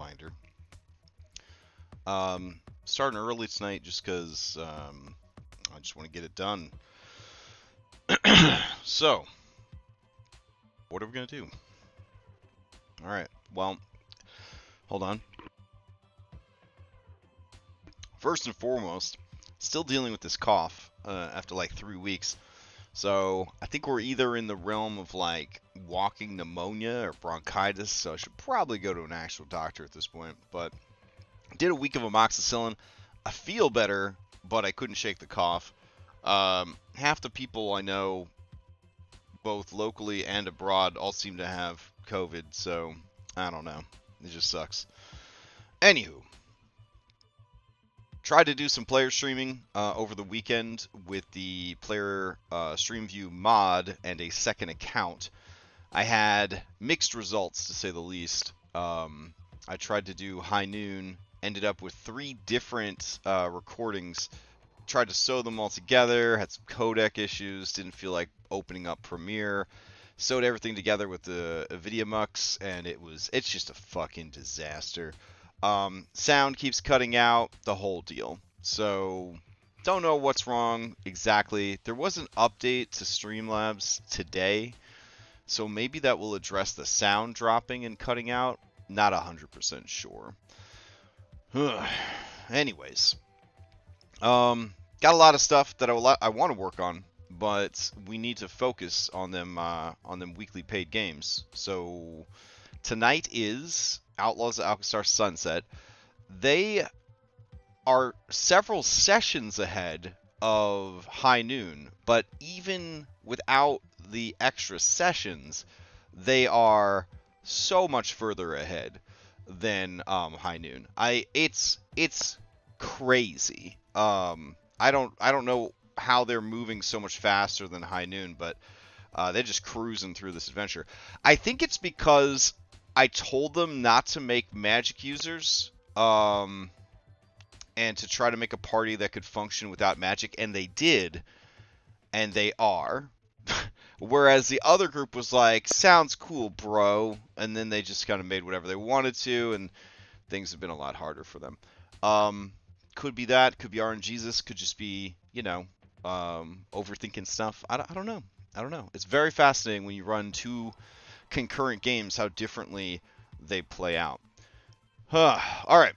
Pathfinder. Starting early tonight just because I just want to get it done. So, what are we going to do? Alright, well, hold on. First and foremost, still dealing with this cough after like 3 weeks. So I think we're either in the realm of like walking pneumonia or bronchitis, so I should probably go to an actual doctor at this point. But did a week of amoxicillin. I feel better, but I couldn't shake the cough. Half the people I know, both locally and abroad, all seem to have COVID, so I don't know. It just sucks. Anywho. Tried to do some player streaming over the weekend with the player stream view mod and a second account. I had mixed results, to say the least. I tried to do high noon, ended up with 3 different recordings. Tried to sew them all together, had some codec issues, didn't feel like opening up Premiere. Sewed everything together with the VideoMux, and it's just a fucking disaster. Sound keeps cutting out, the whole deal. So, don't know what's wrong exactly. There was an update to Streamlabs today, so maybe that will address the sound dropping and cutting out. Not 100% sure. Anyways, got a lot of stuff that I want to work on, but we need to focus on them weekly paid games. So tonight is Outlaws of Alkenstar Sunset. They are several sessions ahead of High Noon, but even without the extra sessions, they are so much further ahead than High Noon. It's crazy. I don't know how they're moving so much faster than High Noon, but they're just cruising through this adventure. I think it's because I told them not to make magic users, and to try to make a party that could function without magic, and they did, and they are. Whereas the other group was like, sounds cool, bro, and then they just kind of made whatever they wanted to, and things have been a lot harder for them. Could be that, could be RNGesus, could just be, overthinking stuff. I don't know. I don't know. It's very fascinating when you run 2 concurrent games, how differently they play out. Alright.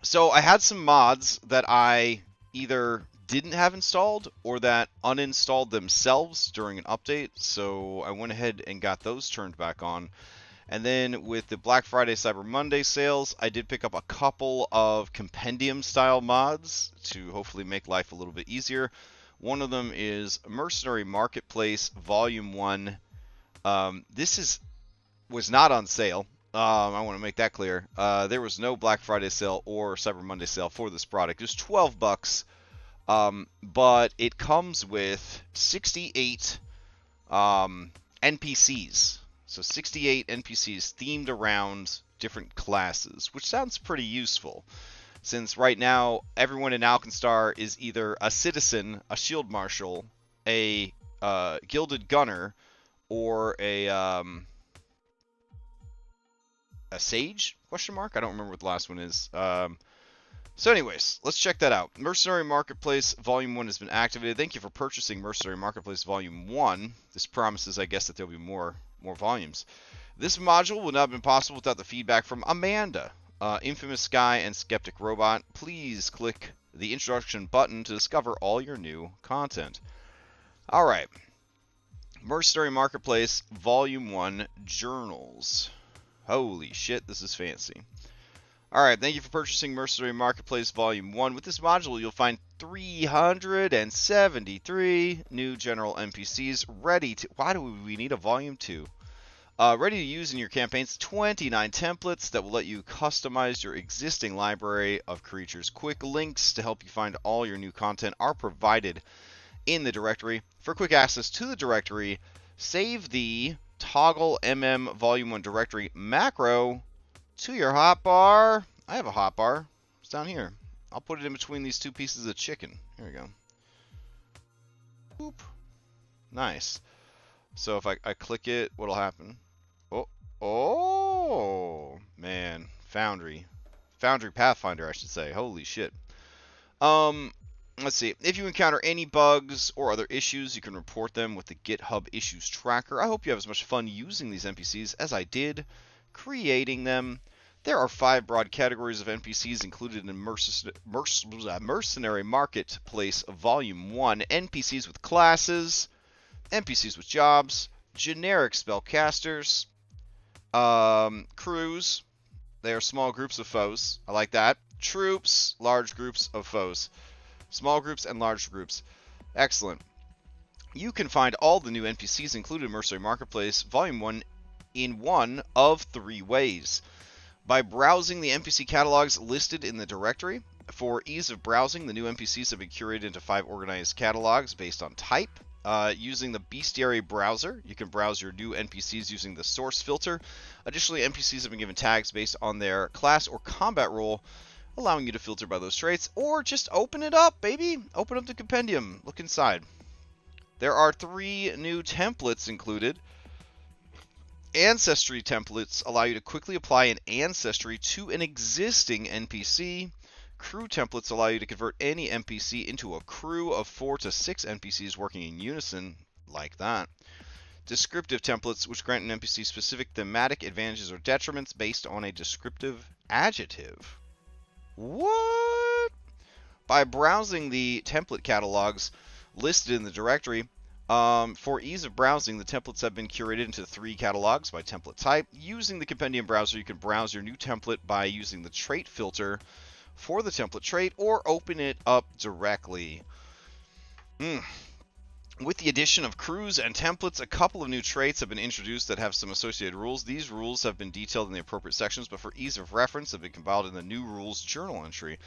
So I had some mods that I either didn't have installed or that uninstalled themselves during an update. So I went ahead and got those turned back on. And then with the Black Friday Cyber Monday sales, I did pick up a couple of compendium style mods to hopefully make life a little bit easier. One of them is Mercenary Marketplace Volume 1. This was not on sale. I want to make that clear. There was no Black Friday sale or Cyber Monday sale for this product. It was $12, but it comes with 68 NPCs. So 68 NPCs themed around different classes, which sounds pretty useful, since right now everyone in Alkenstar is either a citizen, a shield marshal, a gilded gunner, or a sage? Question mark? I don't remember what the last one is. So anyways, let's check that out. Mercenary Marketplace Volume 1 has been activated. Thank you for purchasing Mercenary Marketplace Volume 1. This promises, I guess, that there'll be more volumes. This module would not have been possible without the feedback from Amanda, Infamous Guy, and Skeptic Robot. Please click the introduction button to discover all your new content. Alright. Mercenary Marketplace Volume 1 Journals. Holy shit, this is fancy. Alright, thank you for purchasing Mercenary Marketplace Volume 1. With this module, you'll find 373 new general NPCs ready to... Why do we need a Volume 2? Ready to use in your campaigns. 29 templates that will let you customize your existing library of creatures. Quick links to help you find all your new content are provided in the directory. For quick access to the directory, save the toggle Volume 1 directory macro to your hotbar. I have a hotbar. It's down here. I'll put it in between these 2 pieces of chicken. Here we go. Boop. Nice. So if I click it, what'll happen? Oh, man. Foundry. Foundry Pathfinder, I should say. Holy shit. Um, let's see. If you encounter any bugs or other issues, you can report them with the GitHub Issues Tracker. I hope you have as much fun using these NPCs as I did creating them. There are 5 broad categories of NPCs included in Mercenary Marketplace Volume 1. NPCs with classes, NPCs with jobs, generic spellcasters, crews. They are small groups of foes. I like that. Troops, large groups of foes. Small groups and large groups. Excellent. You can find all the new NPCs included in Mercenary Marketplace Volume 1 in one of 3 ways. By browsing the NPC catalogs listed in the directory. For ease of browsing, the new NPCs have been curated into 5 organized catalogs based on type. Using the Bestiary browser, you can browse your new NPCs using the source filter. Additionally, NPCs have been given tags based on their class or combat role, allowing you to filter by those traits, or just open it up, baby. Open up the compendium. Look inside. There are 3 new templates included. Ancestry templates allow you to quickly apply an ancestry to an existing NPC. Crew templates allow you to convert any NPC into a crew of 4 to 6 NPCs working in unison, like that. Descriptive templates, which grant an NPC specific thematic advantages or detriments based on a descriptive adjective. What? By browsing the template catalogs listed in the directory, for ease of browsing, the templates have been curated into 3 catalogs by template type. Using the compendium browser, you can browse your new template by using the trait filter for the template trait or open it up directly. With the addition of crews and templates, a couple of new traits have been introduced that have some associated rules. These rules have been detailed in the appropriate sections, but for ease of reference have been compiled in the new rules journal entry.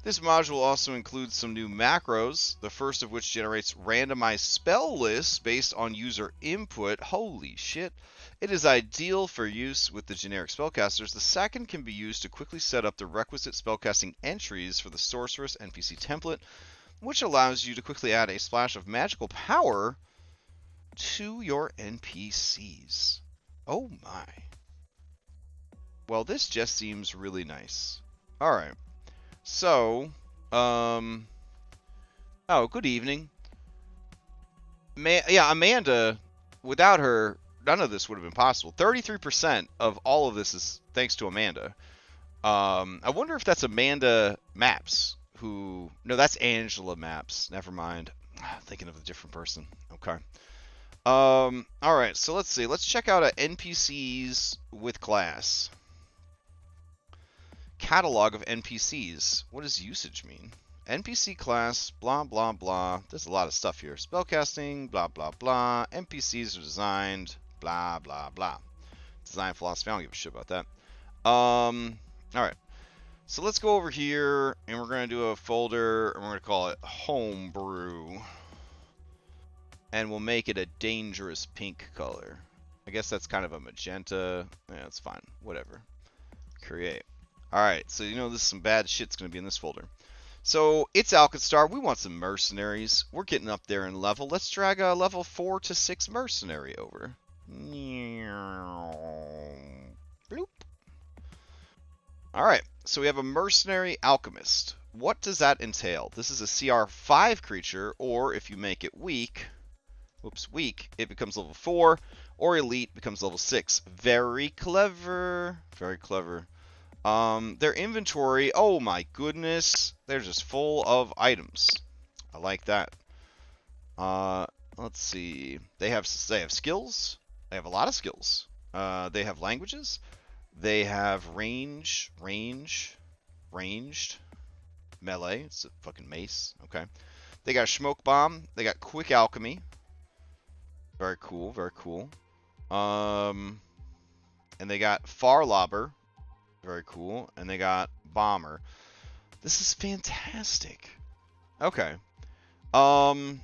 This module also includes some new macros, the first of which generates randomized spell lists based on user input. Holy shit. It is ideal for use with the generic spellcasters. The second can be used to quickly set up the requisite spellcasting entries for the sorceress NPC template, which allows you to quickly add a splash of magical power to your NPCs. Oh my. Well, this just seems really nice. Alright. So, oh, good evening. Yeah, Amanda, without her, none of this would have been possible. 33% of all of this is thanks to Amanda. I wonder if that's Amanda Maps. No, that's Angela Maps. Never mind. I'm thinking of a different person. Okay. Alright, so let's see. Let's check out NPCs with class. Catalog of NPCs. What does usage mean? NPC class, blah, blah, blah. There's a lot of stuff here. Spellcasting, blah, blah, blah. NPCs are designed, blah, blah, blah. Design philosophy. I don't give a shit about that. Alright. So let's go over here, and we're going to do a folder, and we're going to call it Homebrew. And we'll make it a dangerous pink color. I guess that's kind of a magenta. Yeah, that's fine. Whatever. Create. Alright, so you know this is some bad shit's going to be in this folder. So, it's Alkenstar. We want some mercenaries. We're getting up there in level. Let's drag a level 4 to 6 mercenary over. Bloop. Alright, so we have a mercenary alchemist. What does that entail? This is a CR5 creature, or if you make it weak, it becomes level 4, or elite becomes level 6. Very clever. Very clever. Their inventory, oh my goodness, they're just full of items. I like that. Let's see. They have skills. They have a lot of skills. They have languages. They have ranged, melee. It's a fucking mace. Okay. They got smoke bomb. They got quick alchemy. Very cool. Very cool. And they got far lobber. Very cool. And they got bomber. This is fantastic. Okay. Alright,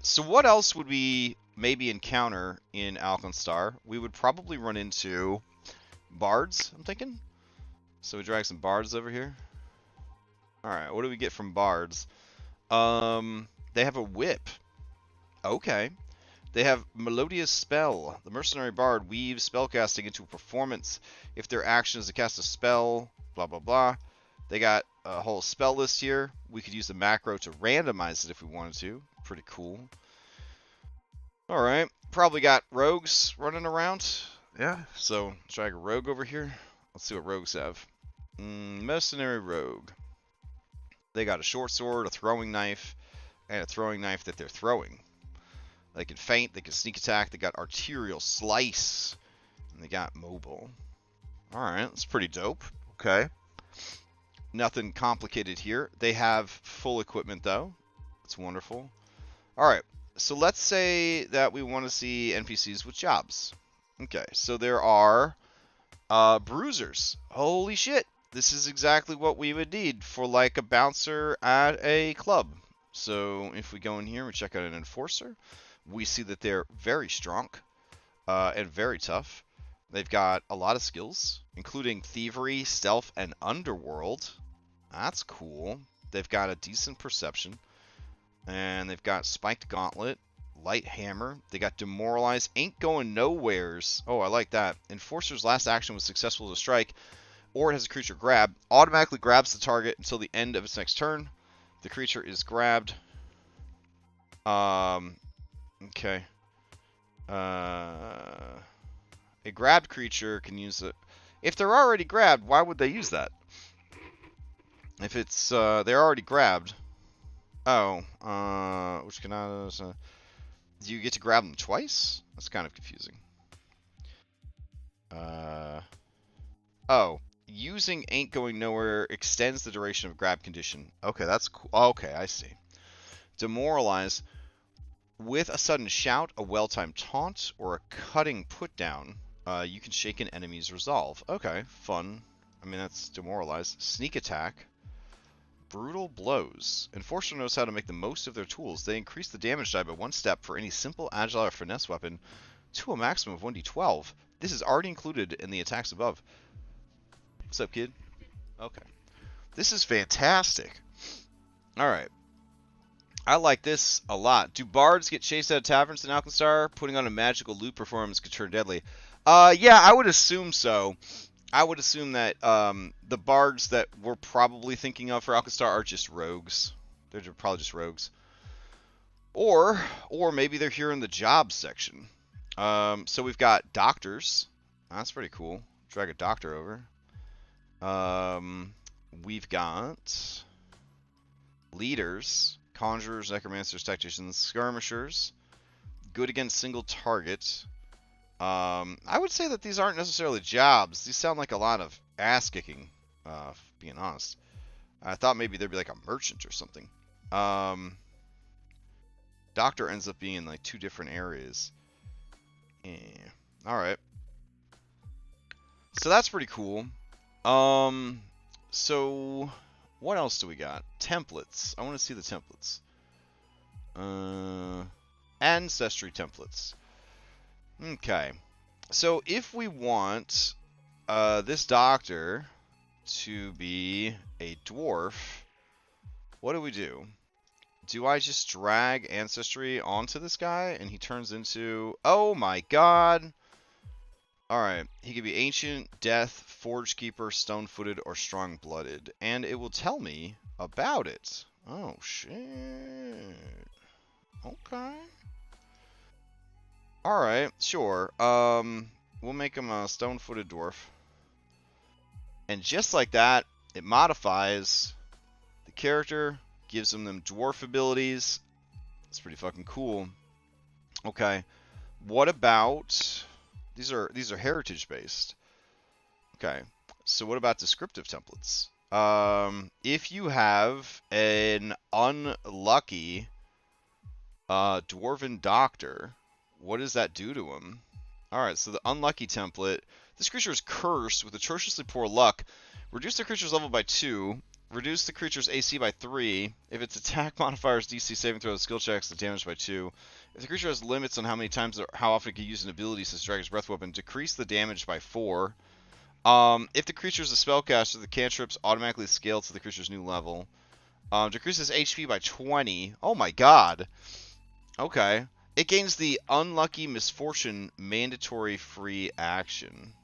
so what else would we maybe encounter in Alkenstar? We would probably run into bards, I'm thinking. So we drag some bards over here. Alright, what do we get from bards? They have a whip. Okay. They have Melodious Spell. The Mercenary Bard weaves spellcasting into a performance. If their action is to cast a spell, blah, blah, blah. They got a whole spell list here. We could use the macro to randomize it if we wanted to. Pretty cool. Alright. Probably got rogues running around. Yeah, so drag a rogue over here. Let's see what rogues have. Mercenary Rogue. They got a short sword, a throwing knife, and a throwing knife that they're throwing. They can feint, they can sneak attack, they got arterial slice, and they got mobile. Alright, that's pretty dope. Okay. Nothing complicated here. They have full equipment though. That's wonderful. Alright, so let's say that we want to see NPCs with jobs. Okay, so there are bruisers. Holy shit. This is exactly what we would need for like a bouncer at a club. So if we go in here and we check out an enforcer, we see that they're very strong and very tough. They've got a lot of skills, including thievery, stealth, and underworld. That's cool. They've got a decent perception. And they've got spiked gauntlet, light hammer. They got demoralize, ain't going nowheres. Oh, I like that. Enforcer's last action was successful to strike, or it has a creature grab. Automatically grabs the target until the end of its next turn. The creature is grabbed. Okay. A grabbed creature can use it. If they're already grabbed, why would they use that? If it's they're already grabbed. Oh, which cannot. Do you get to grab them twice? That's kind of confusing. Oh, using ain't going nowhere extends the duration of grab condition. Okay, that's cool. Okay, I see. Demoralize. With a sudden shout, a well-timed taunt, or a cutting put-down, you can shake an enemy's resolve. Okay, fun. I mean, that's demoralize. Sneak attack. Brutal blows. Enforcer knows how to make the most of their tools. They increase the damage die by 1 step for any simple, agile, or finesse weapon to a maximum of 1d12. This is already included in the attacks above. What's up, kid? Okay. This is fantastic. Alright. I like this a lot. Do bards get chased out of taverns in Alkenstar? Putting on a magical loot performance could turn deadly. Yeah, I would assume so. I would assume that the bards that we're probably thinking of for Alkenstar are just rogues. They're probably just rogues. Or maybe they're here in the jobs section. So we've got doctors. That's pretty cool. Drag a doctor over. We've got leaders. Conjurers, necromancers, tacticians, skirmishers. Good against single target. I would say that these aren't necessarily jobs. These sound like a lot of ass kicking, being honest. I thought maybe there'd be like a merchant or something. Doctor ends up being in like 2 different areas. Yeah. Alright. So that's pretty cool. So what else do we got? Templates. I want to see the templates. Ancestry templates. Okay. So if we want this doctor to be a dwarf, what do we do? Do I just drag ancestry onto this guy and he turns into... Oh my god! Alright, he could be Ancient, Death, Forge Keeper, Stone-Footed, or Strong-Blooded. And it will tell me about it. Oh, shit. Okay. Alright, sure. We'll make him a Stone-Footed Dwarf. And just like that, it modifies the character, gives them dwarf abilities. That's pretty fucking cool. Okay. What about... These are heritage based. Okay. So what about descriptive templates? If you have an unlucky dwarven doctor, what does that do to him? Alright, so the unlucky template. This creature is cursed with atrociously poor luck. Reduce the creature's level by 2. Reduce the creature's AC by 3. If its attack modifiers, DC saving throws, skill checks, the damage by 2. If the creature has limits on how many times or how often it can use an ability such as Dragon's Breath weapon, decrease the damage by 4. If the creature is a spellcaster, the cantrips automatically scale to the creature's new level. Decreases HP by 20. Oh my god. Okay. It gains the Unlucky Misfortune mandatory free action.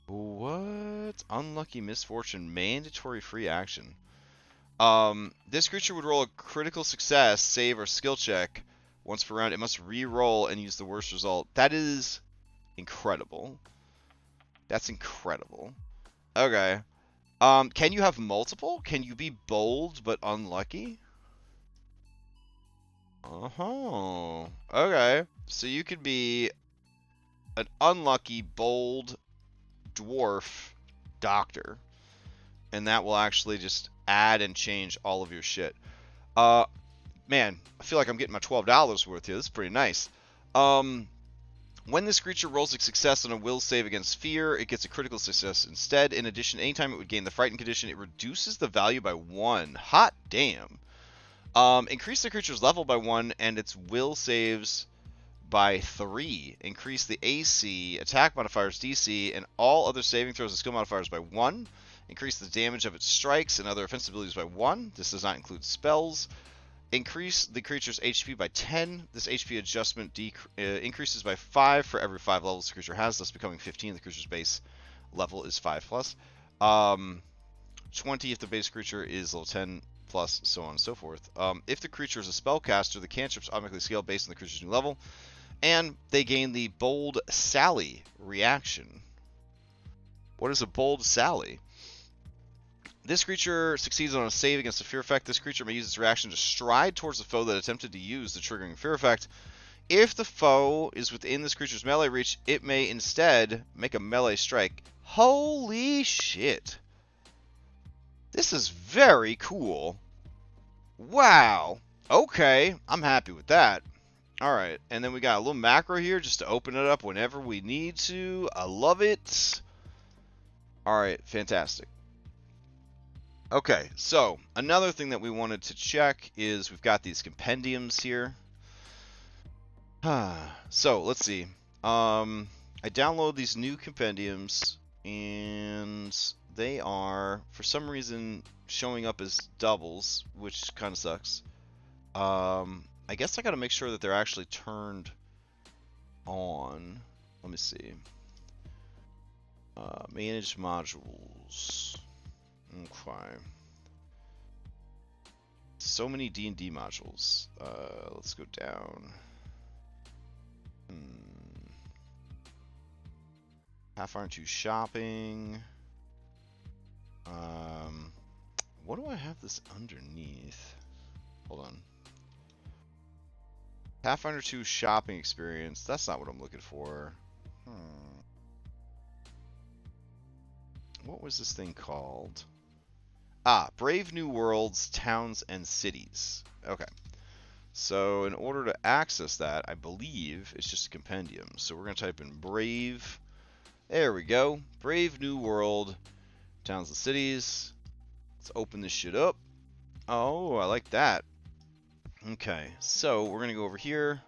What? Unlucky Misfortune mandatory free action. This creature would roll a critical success, save, or skill check once per round. It must re-roll and use the worst result. That is incredible. That's incredible. Okay. Can you have multiple? Can you be bold but unlucky? Uh-huh. Okay. So you could be an unlucky, bold dwarf doctor. And that will actually just add and change all of your shit. Man, I feel like I'm getting my $12 worth here. This is pretty nice. When this creature rolls a success on a will save against fear, it gets a critical success instead. In addition, anytime it would gain the frightened condition, it reduces the value by 1. Hot damn. Increase the creature's level by 1 and its will saves by 3. Increase the AC, attack modifiers, DC, and all other saving throws and skill modifiers by 1. Increase the damage of its strikes and other offensive abilities by 1. This does not include spells. Increase the creature's HP by 10. This HP adjustment increases by 5 for every 5 levels the creature has, thus becoming 15. The creature's base level is 5+. 20 if the base creature is level 10+, so on and so forth. If the creature is a spellcaster, the cantrips automatically scale based on the creature's new level. And they gain the Bold Sally reaction. What is a Bold Sally? This creature succeeds on a save against a fear effect. This creature may use its reaction to stride towards the foe that attempted to use the triggering fear effect. If the foe is within this creature's melee reach, it may instead make a melee strike. Holy shit. This is very cool. Wow. Okay, I'm happy with that. Alright, and then we got a little macro here just to open it up whenever we need to. I love it. Alright, fantastic. Okay, so another thing that we wanted to check is we've got these compendiums here. So, let's see. I download these new compendiums, and they are, for some reason, showing up as doubles, which kind of sucks. I guess I gotta make sure that they're actually turned on. Let me see. Manage modules. Okay. So many D&D modules. Let's go down. Pathfinder 2 shopping. What do I have this underneath? Hold on. Pathfinder 2 shopping experience. That's not what I'm looking for. What was this thing called? Brave New Worlds, Towns, and Cities. Okay. So in order to access that, I believe it's just a compendium. So we're going to type in Brave. There we go. Brave New World, Towns, and Cities. Let's open this shit up. Oh, I like that. Okay, so we're going to go over here.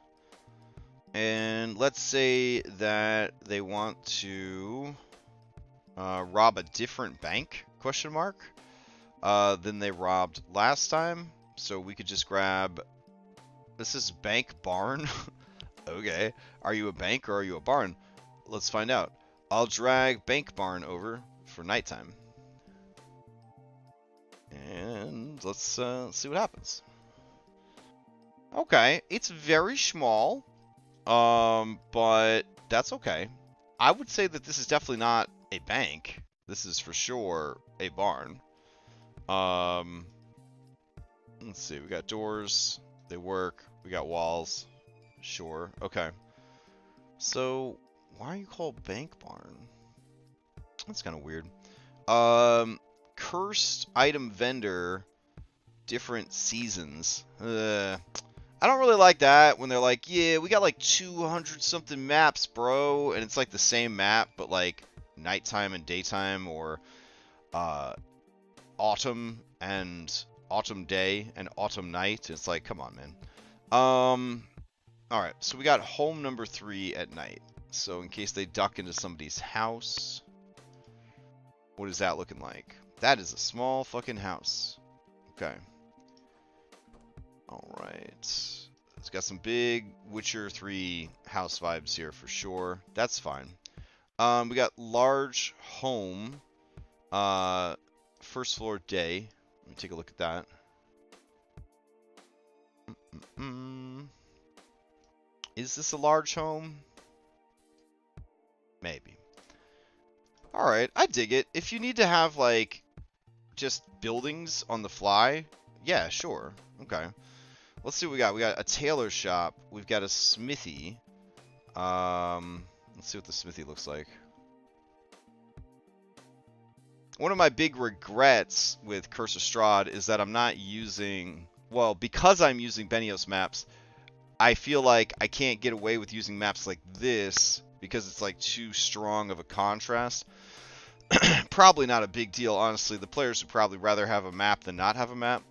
And let's say that they want to rob a different bank, question mark, than they robbed last time. So we could just grab, this is Bank Barn. Okay, are you a bank or are you a barn? Let's find out. I'll drag Bank Barn over for nighttime. And let's see what happens. Okay, it's very small, but that's okay. I would say that this is definitely not a bank. This is for sure a barn. Let's see, we got doors, they work, we got walls, sure, okay. So, why are you called Bank Barn? That's kind of weird. Cursed item vendor, different seasons. I don't really like that when they're like, yeah, we got like 200 something maps, bro, and it's like the same map, but like nighttime and daytime, or autumn and autumn day and autumn night. It's like, come on, man. Alright, so we got home number 3 at night. So in case they duck into somebody's house, what is that looking like? That is a small fucking house. Okay. Alright. It's got some big Witcher 3 house vibes here for sure. That's fine. We got large home, first floor day. Let me take a look at that. Is this a large home? Maybe. Alright, I dig it. If you need to have, like, just buildings on the fly, yeah, sure. Okay. Let's see what we got. We got a tailor shop. We've got a smithy. Let's see what the smithy looks like. One of my big regrets with Curse of Strahd is that I'm not using... Well, because I'm using Benios maps, I feel like I can't get away with using maps like this because it's like too strong of a contrast. Probably not a big deal, honestly. The players would probably rather have a map than not have a map.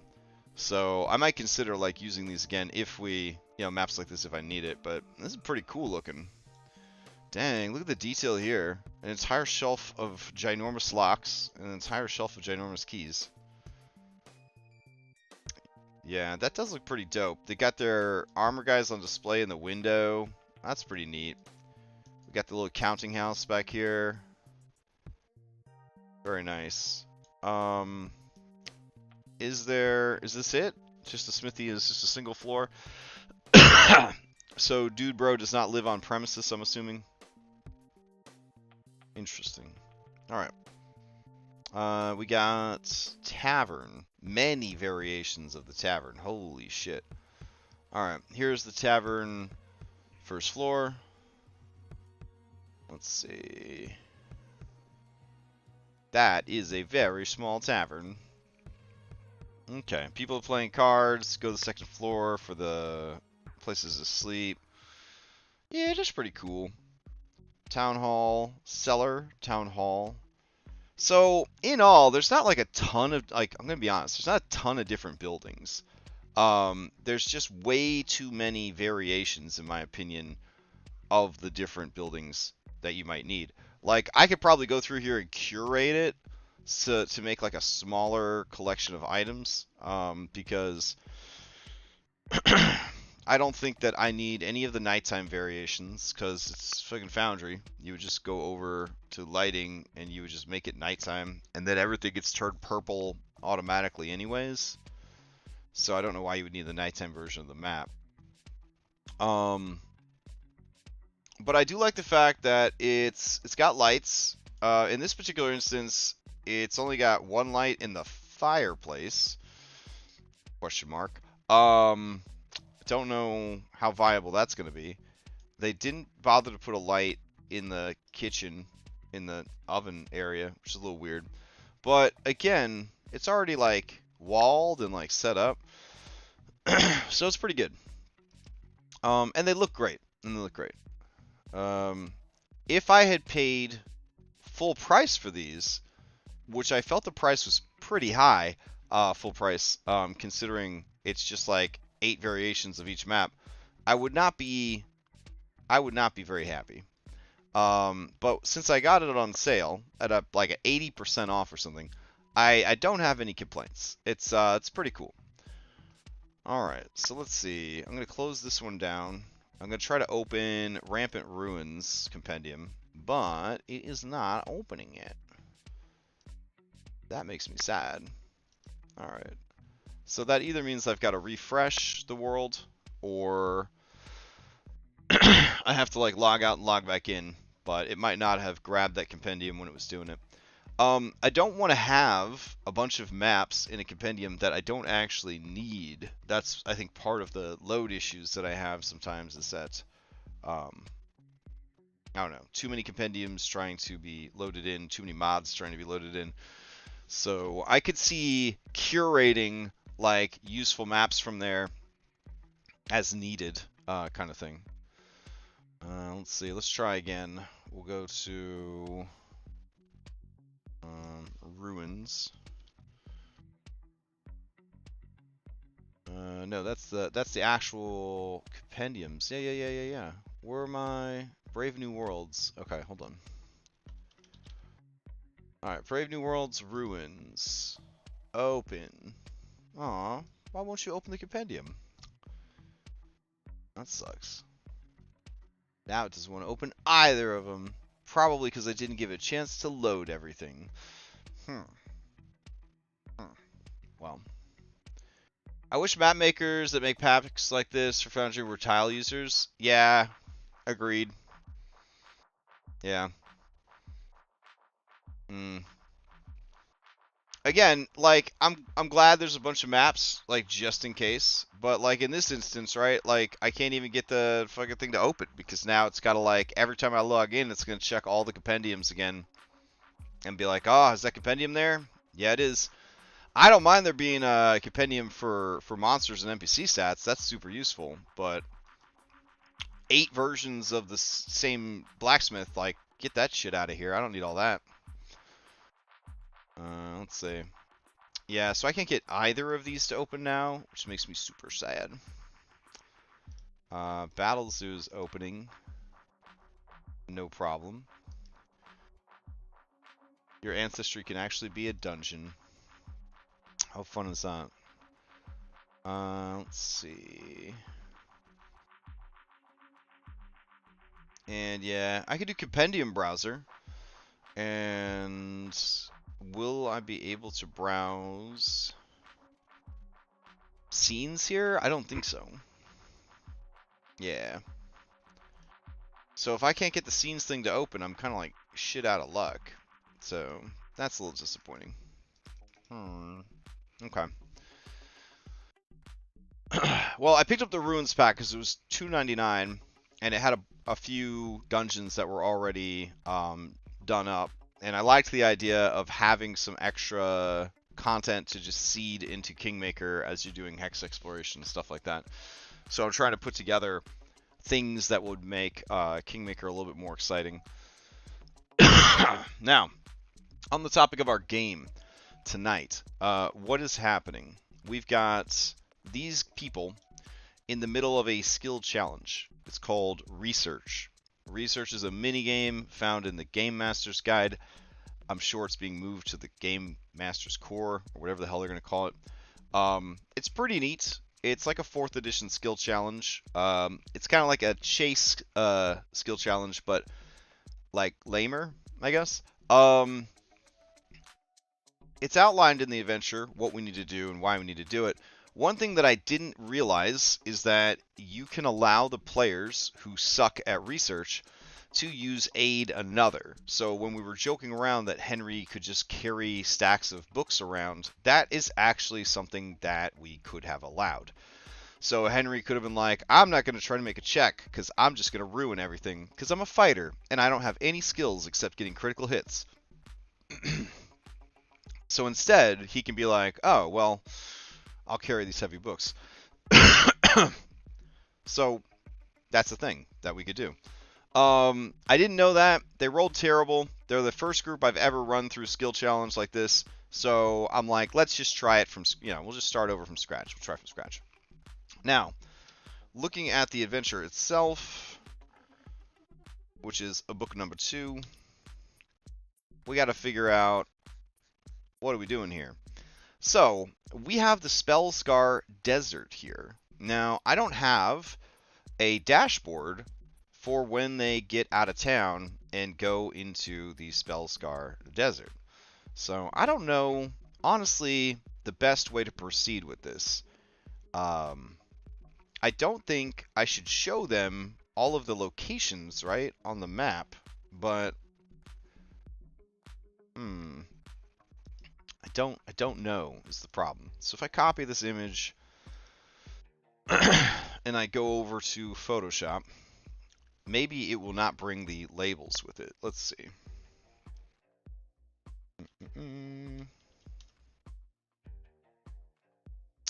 So I might consider like using these again if we, maps like this if I need it. But this is pretty cool looking. Dang, look at the detail here. An entire shelf of ginormous locks and an entire shelf of ginormous keys. Yeah, that does look pretty dope. They got their armor guys on display in the window. That's pretty neat. We got the little counting house back here. Very nice. Is this it? Just the smithy is just a single floor. So Dude Bro does not live on premises, I'm assuming. Interesting. Alright. We got tavern. Many variations of the tavern. Holy shit. Alright, here's the tavern first floor. Let's see. That is a very small tavern. Okay, people playing cards. Go to the second floor for the places to sleep. Yeah, just pretty cool. Town hall, cellar, town hall. So, in all, there's not like a ton of, like, I'm going to be honest, there's not a ton of different buildings. There's just way too many variations, in my opinion, of the different buildings that you might need. Like, I could probably go through here and curate it to make like a smaller collection of items, because I don't think that I need any of the nighttime variations, because it's fucking Foundry. You would just go over to lighting, and you would just make it nighttime, and then everything gets turned purple automatically anyways. So I don't know why you would need the nighttime version of the map. But I do like the fact that it's got lights. In this particular instance, it's only got one light in the fireplace. Question mark. Don't know how viable that's going to be. They didn't bother to put a light in the kitchen, in the oven area, which is a little weird. But again, it's already like walled and like set up. So it's pretty good. And they look great. If I had paid full price for these, which I felt the price was pretty high, full price, considering it's just like 8 variations of each map, I would not be very happy. But since I got it on sale at like an 80% off or something, I don't have any complaints. It's pretty cool. All right, so let's see. I'm gonna close this one down. I'm gonna try to open Rampant Ruins Compendium, but it is not opening yet. That makes me sad. All right. So that either means I've got to refresh the world, or I have to like log out and log back in, but it might not have grabbed that compendium when it was doing it. I don't want to have a bunch of maps in a compendium that I don't actually need. That's, I think, part of the load issues that I have sometimes, is that, I don't know, too many compendiums trying to be loaded in, too many mods trying to be loaded in. So I could see curating like useful maps from there as needed, kind of thing. Let's see. Let's try again. We'll go to ruins. No, that's the actual compendiums. Yeah. Where are my Brave New Worlds? Okay, hold on. All right, Brave New Worlds ruins. Open. Aw, why won't you open the compendium? That sucks. Now it doesn't want to open either of them. Probably because I didn't give it a chance to load everything. Well. I wish map makers that make packs like this for Foundry were tile users. Yeah, agreed. Yeah. Again, like I'm glad there's a bunch of maps, like just in case. But like in this instance, right? Like I can't even get the fucking thing to open because now it's gotta like every time I log in, it's gonna check all the compendiums again and be like, oh, is that compendium there? Yeah, it is. I don't mind there being a compendium for monsters and NPC stats. That's super useful. But 8 versions of the same blacksmith, like get that shit out of here. I don't need all that. Let's see. Yeah, so I can't get either of these to open now, which makes me super sad. Battle Zoo's opening. No problem. Your ancestry can actually be a dungeon. How fun is that? Let's see. And yeah, I could do Compendium Browser. And will I be able to browse scenes here? I don't think so. Yeah. So if I can't get the scenes thing to open, I'm kind of like shit out of luck. So that's a little disappointing. Okay. Well, I picked up the Ruins pack because it was $2.99, and it had a few dungeons that were already done up. And I liked the idea of having some extra content to just seed into Kingmaker as you're doing hex exploration and stuff like that. So I'm trying to put together things that would make Kingmaker a little bit more exciting. Now, on the topic of our game tonight, what is happening? We've got these people in the middle of a skill challenge. It's called Research. Research is a mini game found in the Game Master's Guide. I'm sure it's being moved to the Game Master's Core, or whatever the hell they're going to call it. It's pretty neat. It's like a 4th edition skill challenge. It's kind of like a chase skill challenge, but like lamer, I guess. It's outlined in the adventure what we need to do and why we need to do it. One thing that I didn't realize is that you can allow the players who suck at research to use aid another. So when we were joking around that Henry could just carry stacks of books around, that is actually something that we could have allowed. So Henry could have been like, I'm not going to try to make a check because I'm just going to ruin everything because I'm a fighter and I don't have any skills except getting critical hits. So instead, he can be like, oh, well, I'll carry these heavy books. So that's the thing that we could do. I didn't know that. They rolled terrible. They're the first group I've ever run through skill challenge like this. So I'm like, let's just try it from, we'll just start over from scratch. We'll try from scratch. Now, looking at the adventure itself, which is a book number 2, we got to figure out what are we doing here. So we have the Spellscar Desert here. Now, I don't have a dashboard for when they get out of town and go into the Spellscar Desert. So I don't know, honestly, the best way to proceed with this. I don't think I should show them all of the locations, right, on the map, but I don't know is the problem. So if I copy this image and I go over to Photoshop, maybe it will not bring the labels with it. Let's see.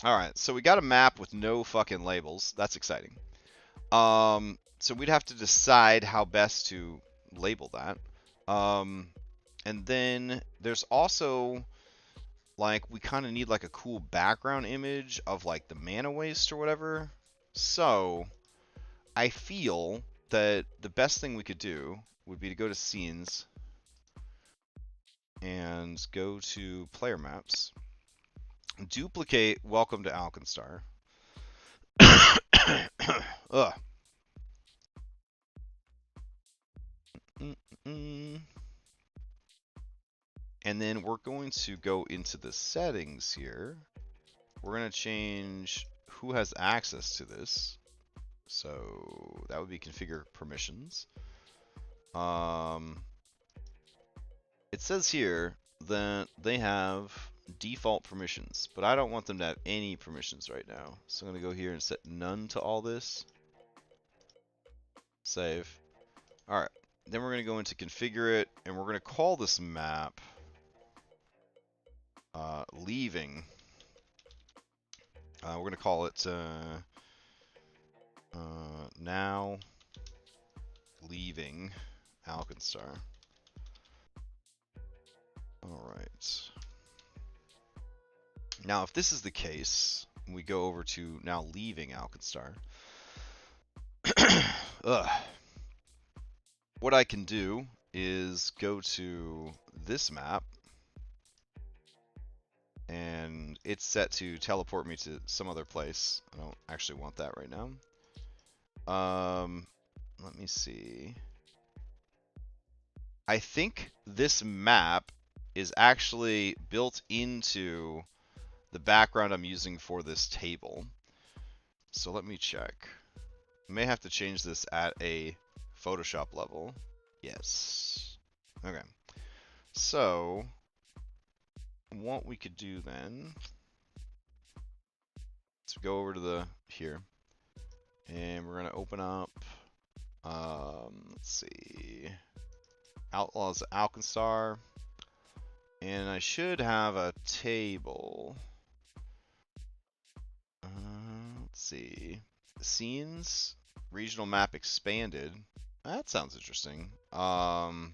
Alright, so we got a map with no fucking labels. That's exciting. So we'd have to decide how best to label that. And then there's also, like, we kind of need like a cool background image of like the mana waste or whatever. So I feel that the best thing we could do would be to go to scenes and go to player maps, duplicate Welcome to Alkenstar, Ugh. Mm-mm. And then we're going to go into the settings here. We're going to change who has access to this. So that would be configure permissions. It says here that they have default permissions, but I don't want them to have any permissions right now. So I'm going to go here and set none to all this. Save. All right. Then we're going to go into configure it, and we're going to call this map leaving. We're going to call it now leaving Alkenstar. All right. Now, if this is the case, we go over to now leaving Alkenstar. What I can do is go to this map, and it's set to teleport me to some other place. I don't actually want that right now. Let me see. I think this map is actually built into the background I'm using for this table. So let me check. I may have to change this at a Photoshop level. Yes. Okay. So what we could do then is go over to the here, and we're gonna open up. Let's see. Outlaws Alkenstar, and I should have a table. Let's see. Scenes, regional map expanded. That sounds interesting. Cam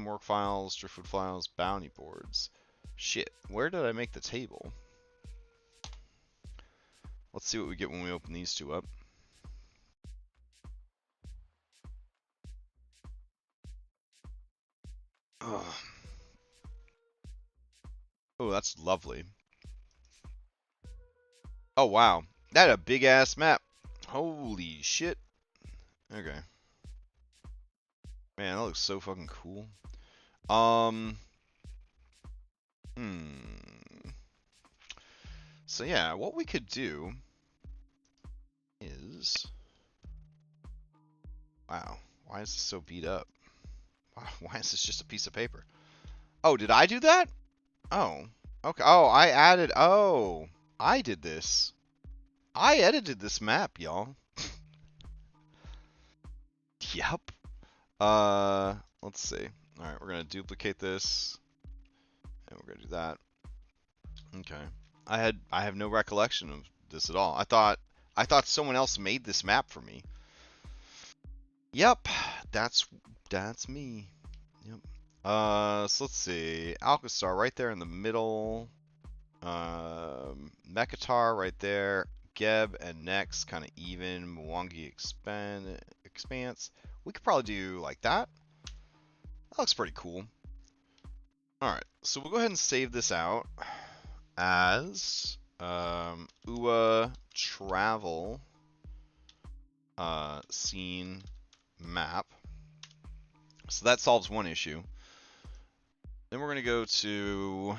work files, driftwood files, bounty boards. Shit, where did I make the table? Let's see what we get when we open these two up. Ugh. Oh, that's lovely. Oh, wow. That a big ass map. Holy shit. Okay. Man, that looks so fucking cool. So yeah, what we could do is... Wow, why is this so beat up? Why is this just a piece of paper? Oh, did I do that? Oh, okay. Oh, I added... Oh, I did this. I edited this map, y'all. Yep. Let's see. All right, we're gonna duplicate this, and we're gonna do that. Okay. I have no recollection of this at all. I thought someone else made this map for me. Yep, that's me. Yep. So let's see. Alkenstar right there in the middle. Mekatar right there. Geb and Nex kind of even. Mwangi expanse. We could probably do like that. That looks pretty cool. Alright, so we'll go ahead and save this out as UA travel scene map. So that solves one issue. Then we're going to go to...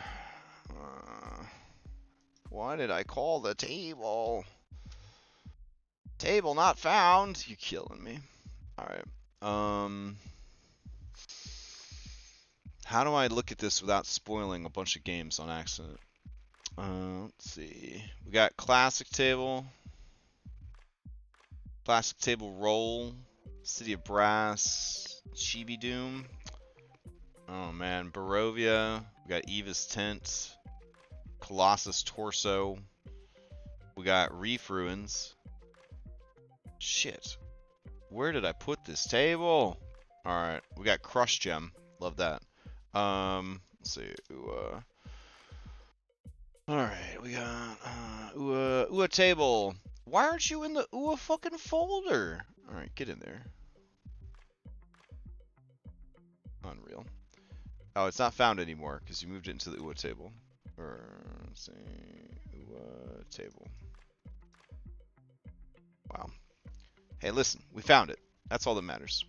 what did I call the table? Table not found. You're killing me. Alright. How do I look at this without spoiling a bunch of games on accident? Let's see. We got classic table. Classic table roll. City of Brass. Chibi Doom. Oh man. Barovia. We got Eva's Tent. Colossus Torso. We got Reef Ruins. Shit. Where did I put this table? Alright. We got Crush Gem. Love that. Let's see. Alright, we got UA table. Why aren't you in the UA fucking folder? Alright, get in there. Unreal. Oh, it's not found anymore because you moved it into the UA table. Or let's see, UA table. Wow. Hey, listen, we found it. That's all that matters.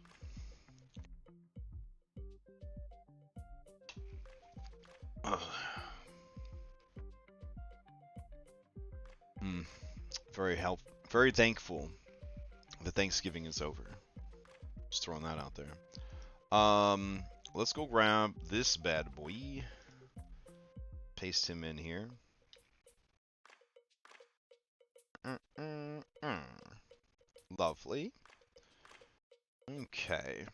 Mm, very thankful that Thanksgiving is over. Just throwing that out there. Let's go grab this bad boy. Paste him in here. Lovely. Okay.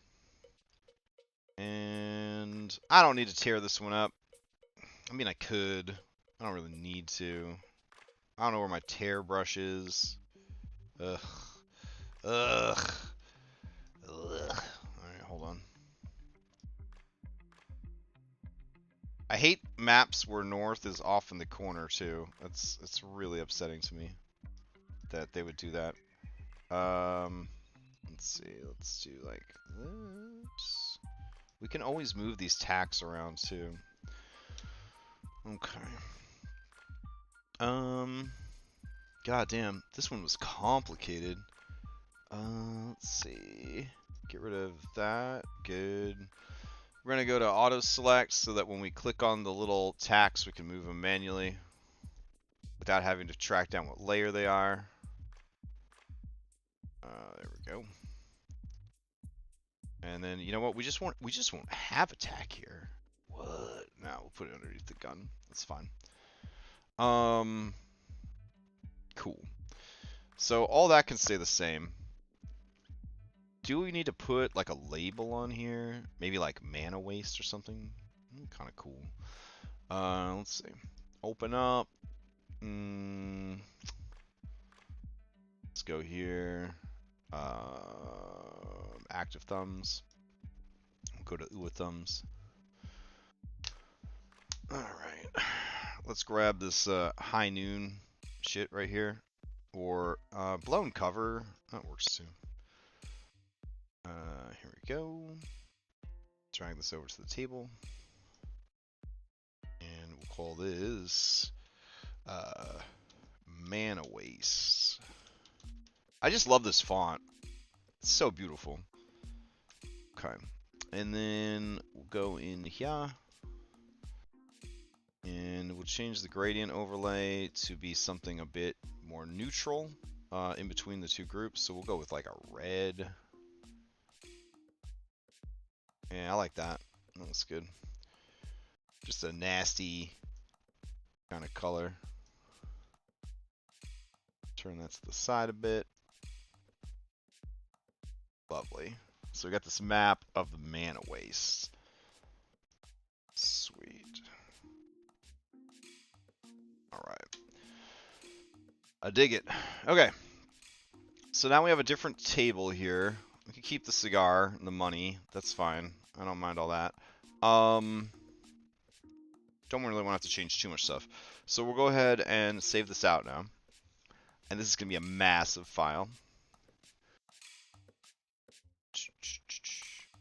And I don't need to tear this one up. I mean, I could. I don't really need to. I don't know where my tear brush is. Ugh. Ugh. Ugh. Alright, hold on. I hate maps where north is off in the corner, too. It's really upsetting to me that they would do that. Let's see. Let's do like this. We can always move these tacks around, too. Okay. God damn, this one was complicated. Let's see. Get rid of that. Good. We're gonna go to auto select so that when we click on the little tacks, we can move them manually without having to track down what layer they are. There we go. And then you know what? We just won't have a tack here. What? Now we'll put it underneath the gun. That's fine. Cool. So all that can stay the same. Do we need to put like a label on here? Maybe like mana waste or something? Kind of cool. Let's see. Open up. Let's go here. Active thumbs. We'll go to UA thumbs. Alright. Let's grab this high noon shit right here. Or blown cover. That works too. Here we go. Drag this over to the table. And we'll call this mana waste. I just love this font. It's so beautiful. Okay. And then we'll go in here. And we'll change the gradient overlay to be something a bit more neutral in between the two groups. So we'll go with like a red. Yeah, I like that. That's good. Just a nasty kind of color. Turn that to the side a bit. Lovely. So we got this map of the mana waste. Sweet. Alright. I dig it. Okay. So now we have a different table here. We can keep the cigar and the money. That's fine. I don't mind all that. Don't really want to have to change too much stuff. So we'll go ahead and save this out now. And this is going to be a massive file.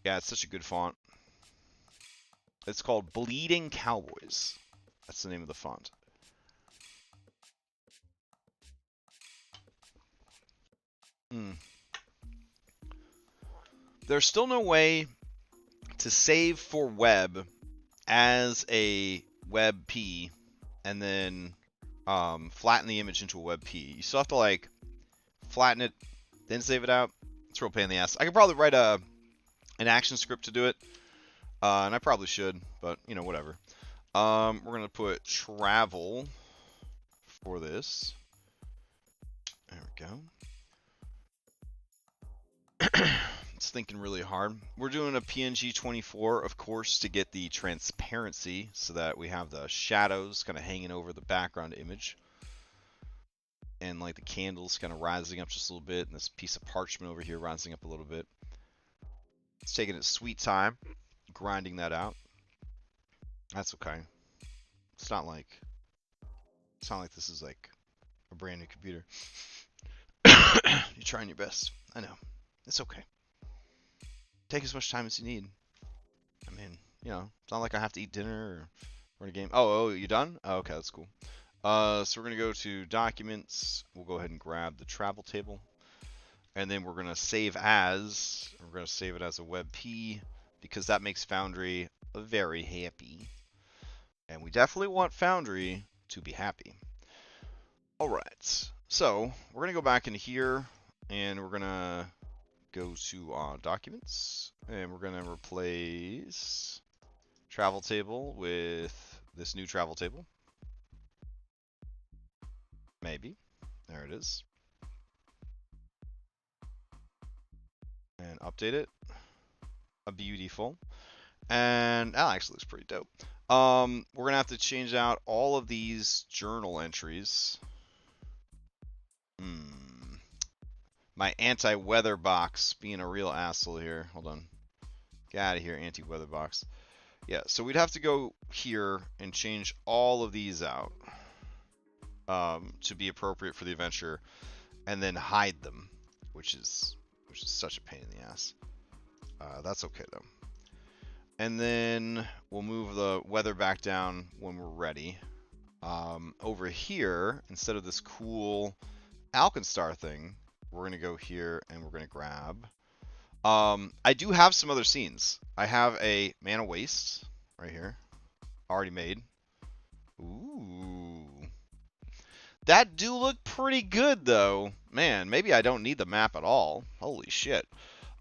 Yeah, it's such a good font. It's called Bleeding Cowboys. That's the name of the font. There's still no way to save for web as a WebP and then flatten the image into a WebP. You still have to like flatten it, then save it out. It's a real pain in the ass. I could probably write an action script to do it, and I probably should, but you know, whatever. We're gonna put travel for this. There we go. It's thinking really hard. We're doing a PNG 24, of course, to get the transparency so that we have the shadows kind of hanging over the background image. And like the candles kind of rising up just a little bit, and this piece of parchment over here rising up a little bit. It's taking its sweet time, grinding that out. That's okay. It's not like this is like a brand new computer. You're trying your best. I know. It's okay. Take as much time as you need. I mean, you know, it's not like I have to eat dinner or run a game. Oh, you done? Oh, okay, that's cool. So we're gonna go to documents. We'll go ahead and grab the travel table. and then we're going to save as, we're going to save it as a WebP, because that makes Foundry very happy. And we definitely want Foundry to be happy. All right, so we're going to go back in here, and we're going to go to documents, and we're going to replace travel table with this new travel table. Maybe. There it is. And update it. A beautiful. And that actually looks pretty dope. We're going to have to change out all of these journal entries. My anti-weather box being a real asshole here. Hold on. Get out of here, anti-weather box. Yeah, so we'd have to go here and change all of these out to be appropriate for the adventure, and then hide them, which is such a pain in the ass. That's okay though. And then we'll move the weather back down when we're ready. Over here, instead of this cool Alkenstar thing, we're going to go here and we're going to grab. I do have some other scenes. I have a Mana Waste right here, already made. Ooh. That do look pretty good, though. Man, maybe I don't need the map at all. Holy shit.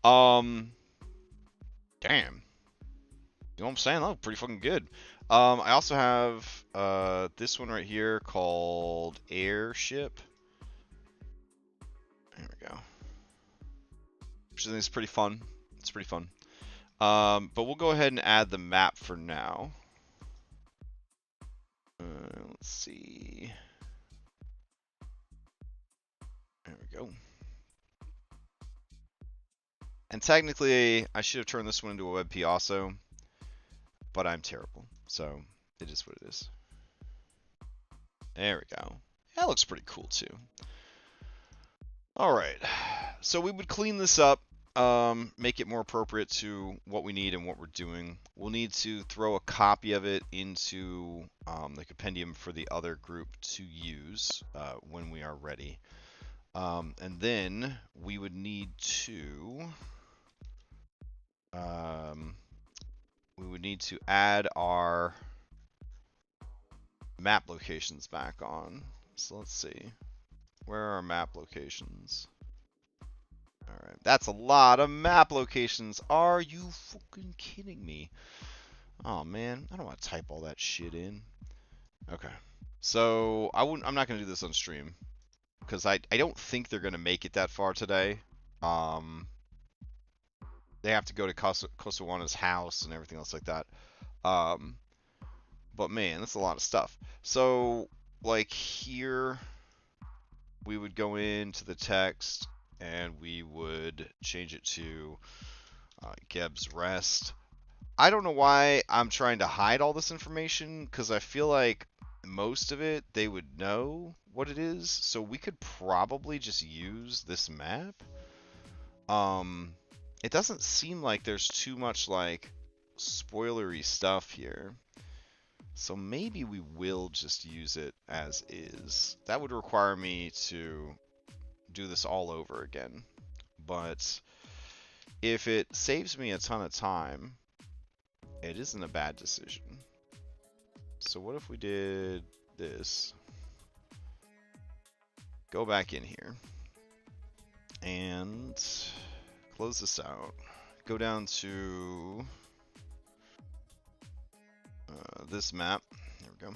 Damn. You know what I'm saying? That look pretty fucking good. I also have this one right here called Airship. There we go. Which I think is pretty fun. It's pretty fun. But we'll go ahead and add the map for now. Let's see. There we go. And technically, I should have turned this one into a WebP also, but I'm terrible, so it is what it is. There we go. That looks pretty cool too. All right, so we would clean this up, make it more appropriate to what we need and what we're doing. We'll need to throw a copy of it into the compendium for the other group to use when we are ready. And then we would need to add our map locations back on. So let's see. Where are our map locations? Alright, that's a lot of map locations. Are you fucking kidding me? Oh man, I don't want to type all that shit in. Okay. So I'm not gonna do this on stream, because I don't think they're gonna make it that far today. They have to go to Kosawana's house and everything else like that. But man, that's a lot of stuff. So like here, we would go into the text and we would change it to Geb's Rest. I don't know why I'm trying to hide all this information, because I feel like most of it they would know what it is, so we could probably just use this map. It doesn't seem like there's too much like spoilery stuff here, so maybe we will just use it as is. That would require me to do this all over again, but if it saves me a ton of time, it isn't a bad decision. So what if we did this? Go back in here and close this out. Go down to this map. There we go.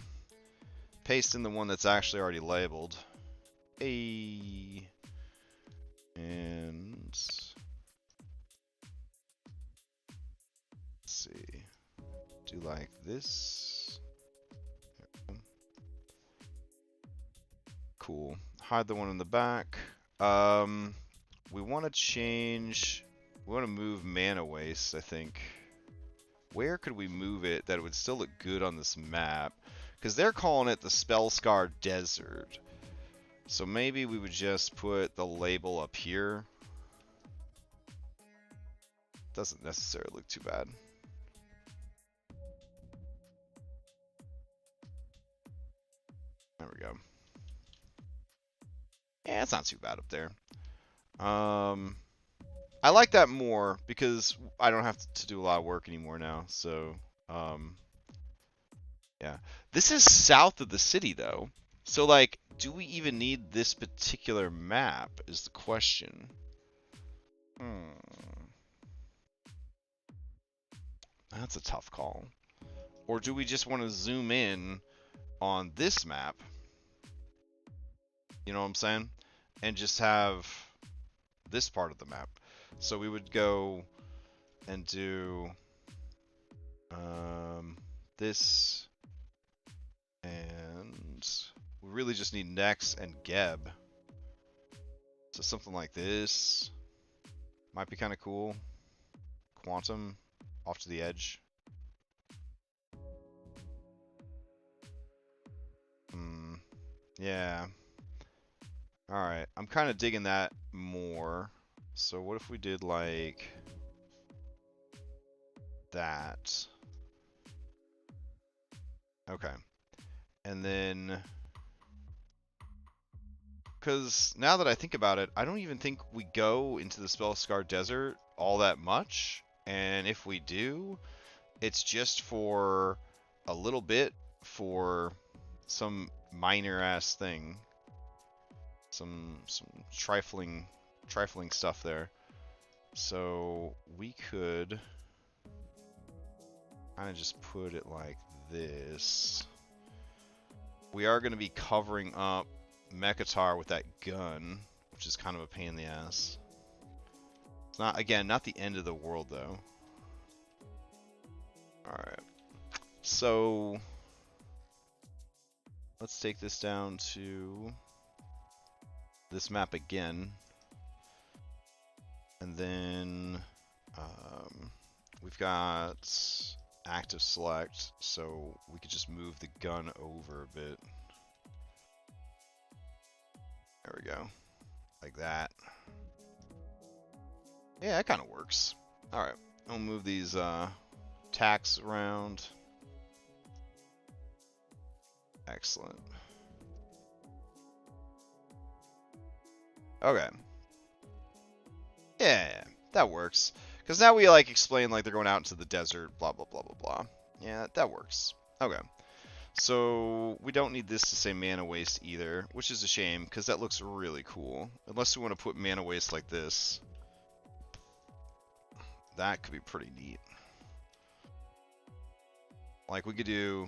Paste in the one that's actually already labeled. And let's see. Do like this. Cool. Hide the one in the back. We want to change. We want to move Mana Waste, I think. Where could we move it that it would still look good on this map? Because they're calling it the Spellscar Desert. So maybe we would just put the label up here. Doesn't necessarily look too bad. There we go. Yeah, it's not too bad up there. I like that more because I don't have to do a lot of work anymore now. So, yeah. This is south of the city, though. So, like, do we even need this particular map is the question. That's a tough call. Or do we just want to zoom in on this map? You know what I'm saying? And just have this part of the map. So we would go and do this, and we really just need Nex and Geb. So something like this might be kind of cool. Quantum off to the edge. Yeah. Alright, I'm kind of digging that more. So what if we did like that? Okay. And then, because now that I think about it, I don't even think we go into the Spellscar Desert all that much. And if we do, it's just for a little bit for some minor ass thing. Some trifling stuff there. So we could kind of just put it like this. We are going to be covering up Mekatar with that gun, which is kind of a pain in the ass. It's not, again, not the end of the world though. Alright. So let's take this down to this map again. And then we've got active select, so we could just move the gun over a bit. There we go. Like that. Yeah, that kind of works. Alright, I'll move these tacks around. Excellent. Okay. Yeah, that works. Because now we like explain like they're going out into the desert, blah blah blah blah blah. Yeah, that works. Okay. So we don't need this to say mana waste either, which is a shame because that looks really cool. Unless we want to put mana waste like this. That could be pretty neat. Like we could do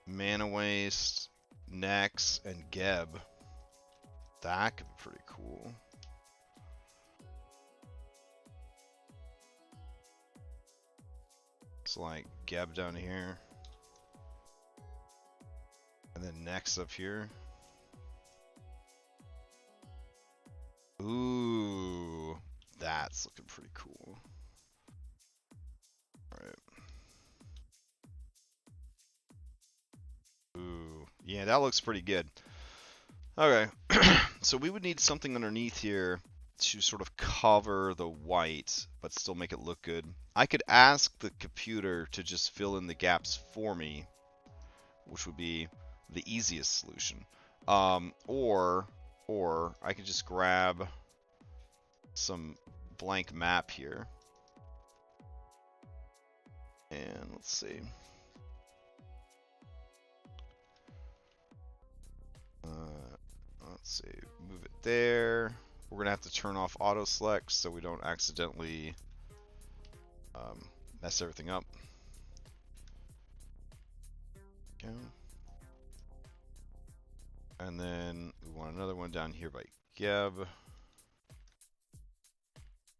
mana waste, Nex, and Geb. That could be pretty cool. It's like Geb down here. And then Nex up here. Ooh, that's looking pretty cool. Alright. Ooh, yeah, that looks pretty good. Okay, so we would need something underneath here to sort of cover the white, but still make it look good. I could ask the computer to just fill in the gaps for me, which would be the easiest solution. Or I could just grab some blank map here. And let's see. Let's see, move it there. We're gonna have to turn off auto select so we don't accidentally mess everything up. Okay. And then we want another one down here by Geb.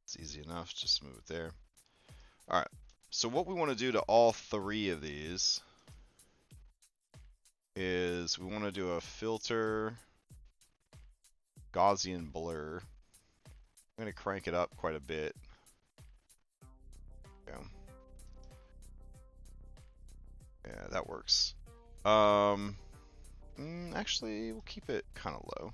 It's easy enough, just move it there. Alright, so what we want to do to all three of these is we want to do a filter Gaussian blur. I'm going to crank it up quite a bit. Yeah, that works. Actually, we'll keep it kind of low.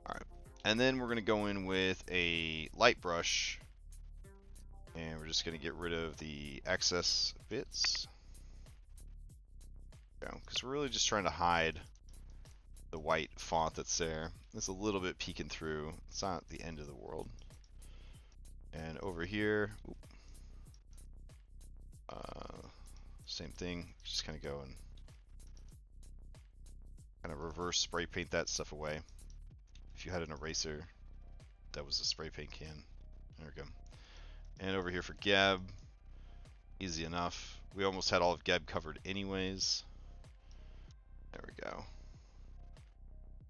Alright. And then we're going to go in with a light brush. And we're just going to get rid of the excess bits. Because we're really just trying to hide the white font that's there. It's a little bit peeking through. It's not the end of the world. And over here, same thing. Just kind of go and kind of reverse spray paint that stuff away. If you had an eraser, that was a spray paint can. There we go. And over here for Geb, easy enough. We almost had all of Geb covered anyways. There we go.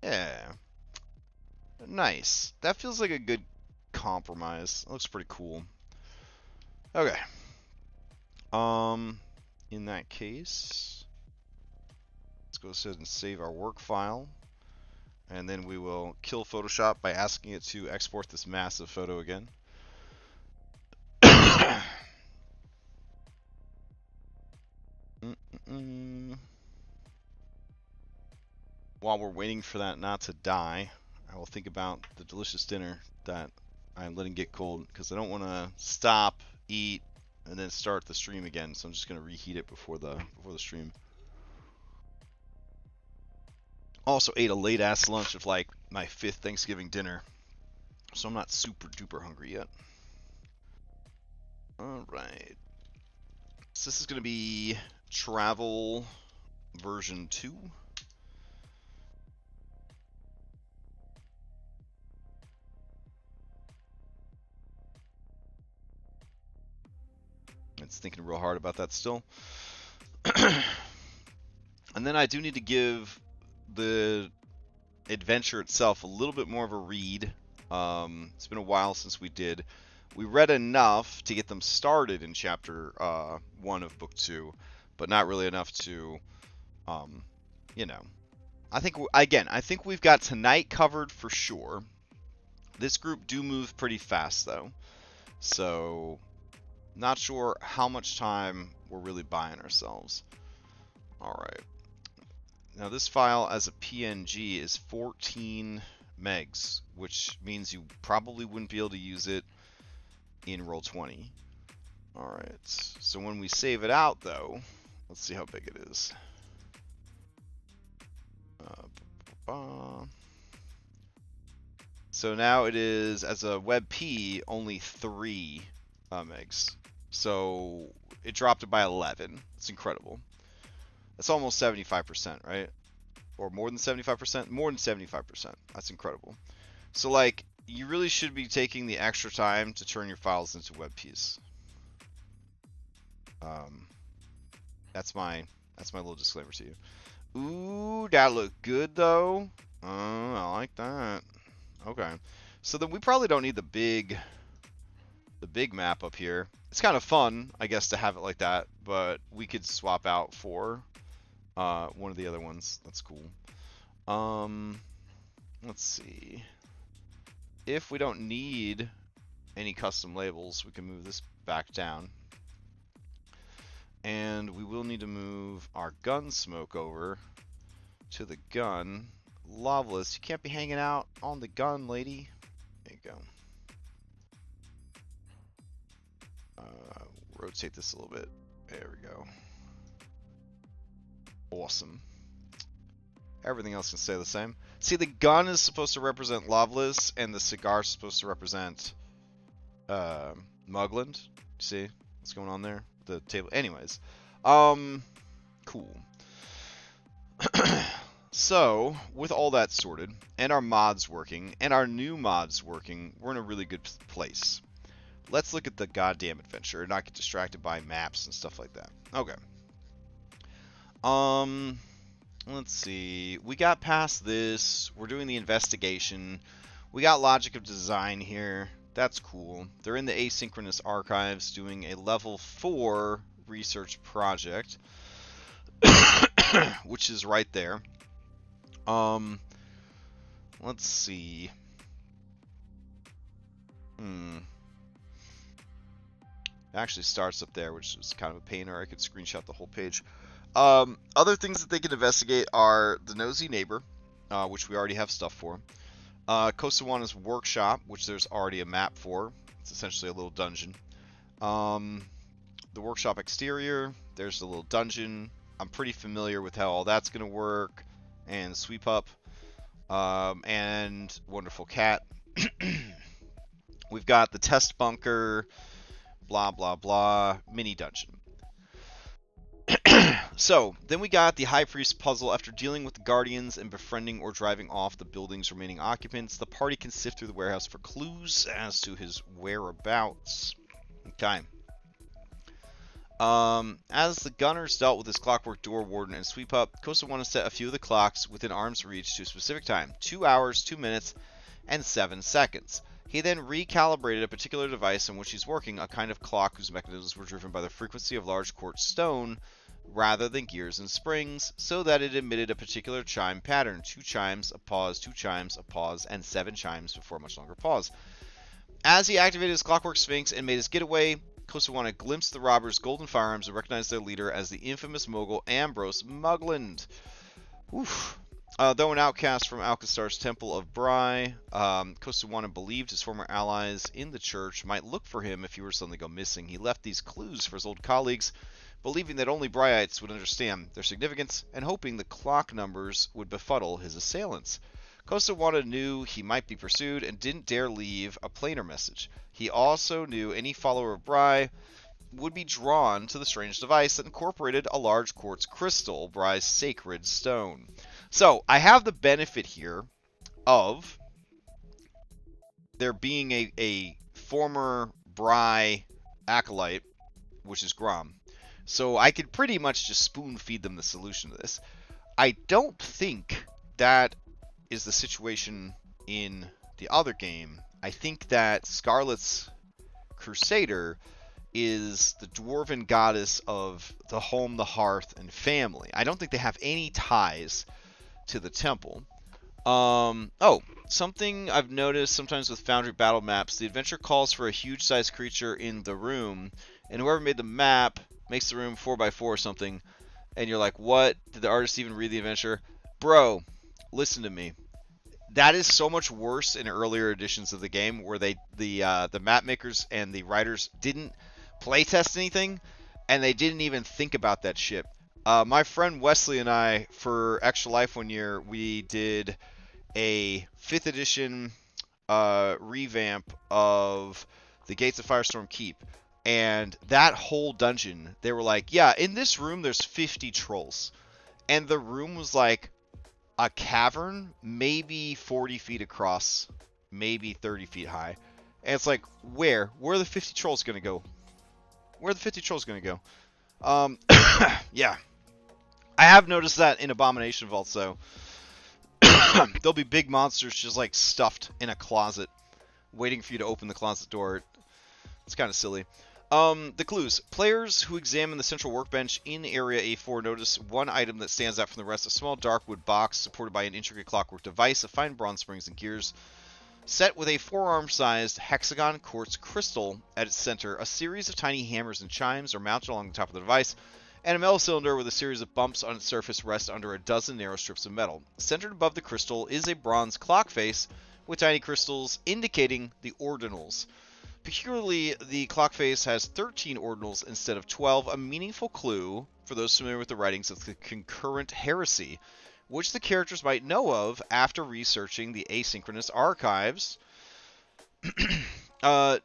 Yeah. Nice. That feels like a good compromise. That looks pretty cool. Okay. In that case, let's go ahead and save our work file. And then we will kill Photoshop by asking it to export this massive photo again. While we're waiting for that not to die, I will think about the delicious dinner that I'm letting get cold, because I don't want to stop, eat, and then start the stream again. So I'm just going to reheat it before the stream. Also ate a late ass lunch of like my 5th Thanksgiving dinner, so I'm not super duper hungry yet. All right. So this is going to be travel version 2. It's thinking real hard about that still. And then I do need to give the adventure itself a little bit more of a read. It's been a while since we did. We read enough to get them started in chapter 1 of book 2, but not really enough to, you know. I think we've got tonight covered for sure. This group do move pretty fast though, so not sure how much time we're really buying ourselves. All right. Now this file as a PNG is 14 megs, which means you probably wouldn't be able to use it in Roll20. All right. So when we save it out though, let's see how big it is. So now it is, as a WebP, only 3 megs. So it dropped it by 11. It's incredible. That's almost 75%, right? Or more than 75%? More than 75%. That's incredible. So like, you really should be taking the extra time to turn your files into WebPs. That's my little disclaimer to you. Ooh, that looked good though. I like that. Okay. So then we probably don't need the big map up here. It's kind of fun, I guess, to have it like that, but we could swap out for one of the other ones. That's cool. Let's see. If we don't need any custom labels, we can move this back down. And we will need to move our gun smoke over to the gun. Loveless, you can't be hanging out on the gun, lady. There you go. Rotate this a little bit. There we go. Awesome. Everything else can stay the same. See, the gun is supposed to represent Loveless, and the cigar is supposed to represent Mugland. See what's going on there? The table. Anyways, cool. So, with all that sorted, and our mods working, and our new mods working, we're in a really good place. Let's look at the goddamn adventure and not get distracted by maps and stuff like that. Okay. Let's see. We got past this. We're doing the investigation. We got logic of design here. That's cool. They're in the asynchronous archives doing a level 4 research project, which is right there. Let's see. It actually starts up there, which is kind of a pain, or I could screenshot the whole page. Other things that they can investigate are the Nosy Neighbor, which we already have stuff for. Kosawana's Workshop, which there's already a map for. It's essentially a little dungeon. The workshop exterior, there's the little dungeon. I'm pretty familiar with how all that's going to work. And Sweep Up. and wonderful cat. We've got the test bunker, blah, blah, blah, mini dungeon. So, then we got the High Priest puzzle. After dealing with the Guardians and befriending or driving off the building's remaining occupants, the party can sift through the warehouse for clues as to his whereabouts. Okay. As the gunners dealt with his clockwork door warden and sweep up, Kosa wanted to set a few of the clocks within arm's reach to a specific time, 2 hours, 2 minutes, and 7 seconds. He then recalibrated a particular device on which he's working, a kind of clock whose mechanisms were driven by the frequency of large quartz stone rather than gears and springs, so that it emitted a particular chime pattern, 2 chimes, a pause, 2 chimes, a pause, and 7 chimes before a much longer pause. As he activated his clockwork sphinx and made his getaway, Kosawana glimpsed the robbers' golden firearms and recognized their leader as the infamous mogul Ambrose Mugland. Though an outcast from Alkenstar's Temple of Bry, Kosawana believed his former allies in the church might look for him if he were to suddenly go missing. He left these clues for his old colleagues, believing that only Bryites would understand their significance and hoping the clock numbers would befuddle his assailants. Kosawana knew he might be pursued and didn't dare leave a plainer message. He also knew any follower of Bry would be drawn to the strange device that incorporated a large quartz crystal, Bry's sacred stone. So, I have the benefit here of there being a former Bry acolyte, which is Grom. So, I could pretty much just spoon feed them the solution to this. I don't think that is the situation in the other game. I think that Scarlet's Crusader is the dwarven goddess of the home, the hearth, and family. I don't think they have any ties to the temple. Something I've noticed sometimes with Foundry battle maps, the adventure calls for a huge-sized creature in the room, and whoever made the map makes the room 4x4 or something, and you're like, what? Did the artist even read the adventure? Bro, listen to me. That is so much worse in earlier editions of the game, where the map makers and the writers didn't playtest anything, and they didn't even think about that shit. My friend Wesley and I, for Extra Life one year, we did a 5th edition revamp of the Gates of Firestorm Keep, and that whole dungeon, they were like, yeah, in this room there's 50 trolls, and the room was like a cavern, maybe 40 feet across, maybe 30 feet high. And it's like, where are the 50 trolls going to go? Where are the 50 trolls going to go? Yeah. I have noticed that in Abomination Vaults, though. There'll be big monsters just, like, stuffed in a closet, waiting for you to open the closet door. It's kind of silly. The clues. Players who examine the central workbench in Area A4 notice one item that stands out from the rest. A small dark wood box supported by an intricate clockwork device of fine bronze springs and gears, set with a forearm-sized hexagon quartz crystal at its center. A series of tiny hammers and chimes are mounted along the top of the device, and a metal cylinder with a series of bumps on its surface rests under a dozen narrow strips of metal. Centered above the crystal is a bronze clock face with tiny crystals indicating the ordinals. Peculiarly, the clock face has 13 ordinals instead of 12, a meaningful clue for those familiar with the writings of the Concurrent Heresy, which the characters might know of after researching the asynchronous archives.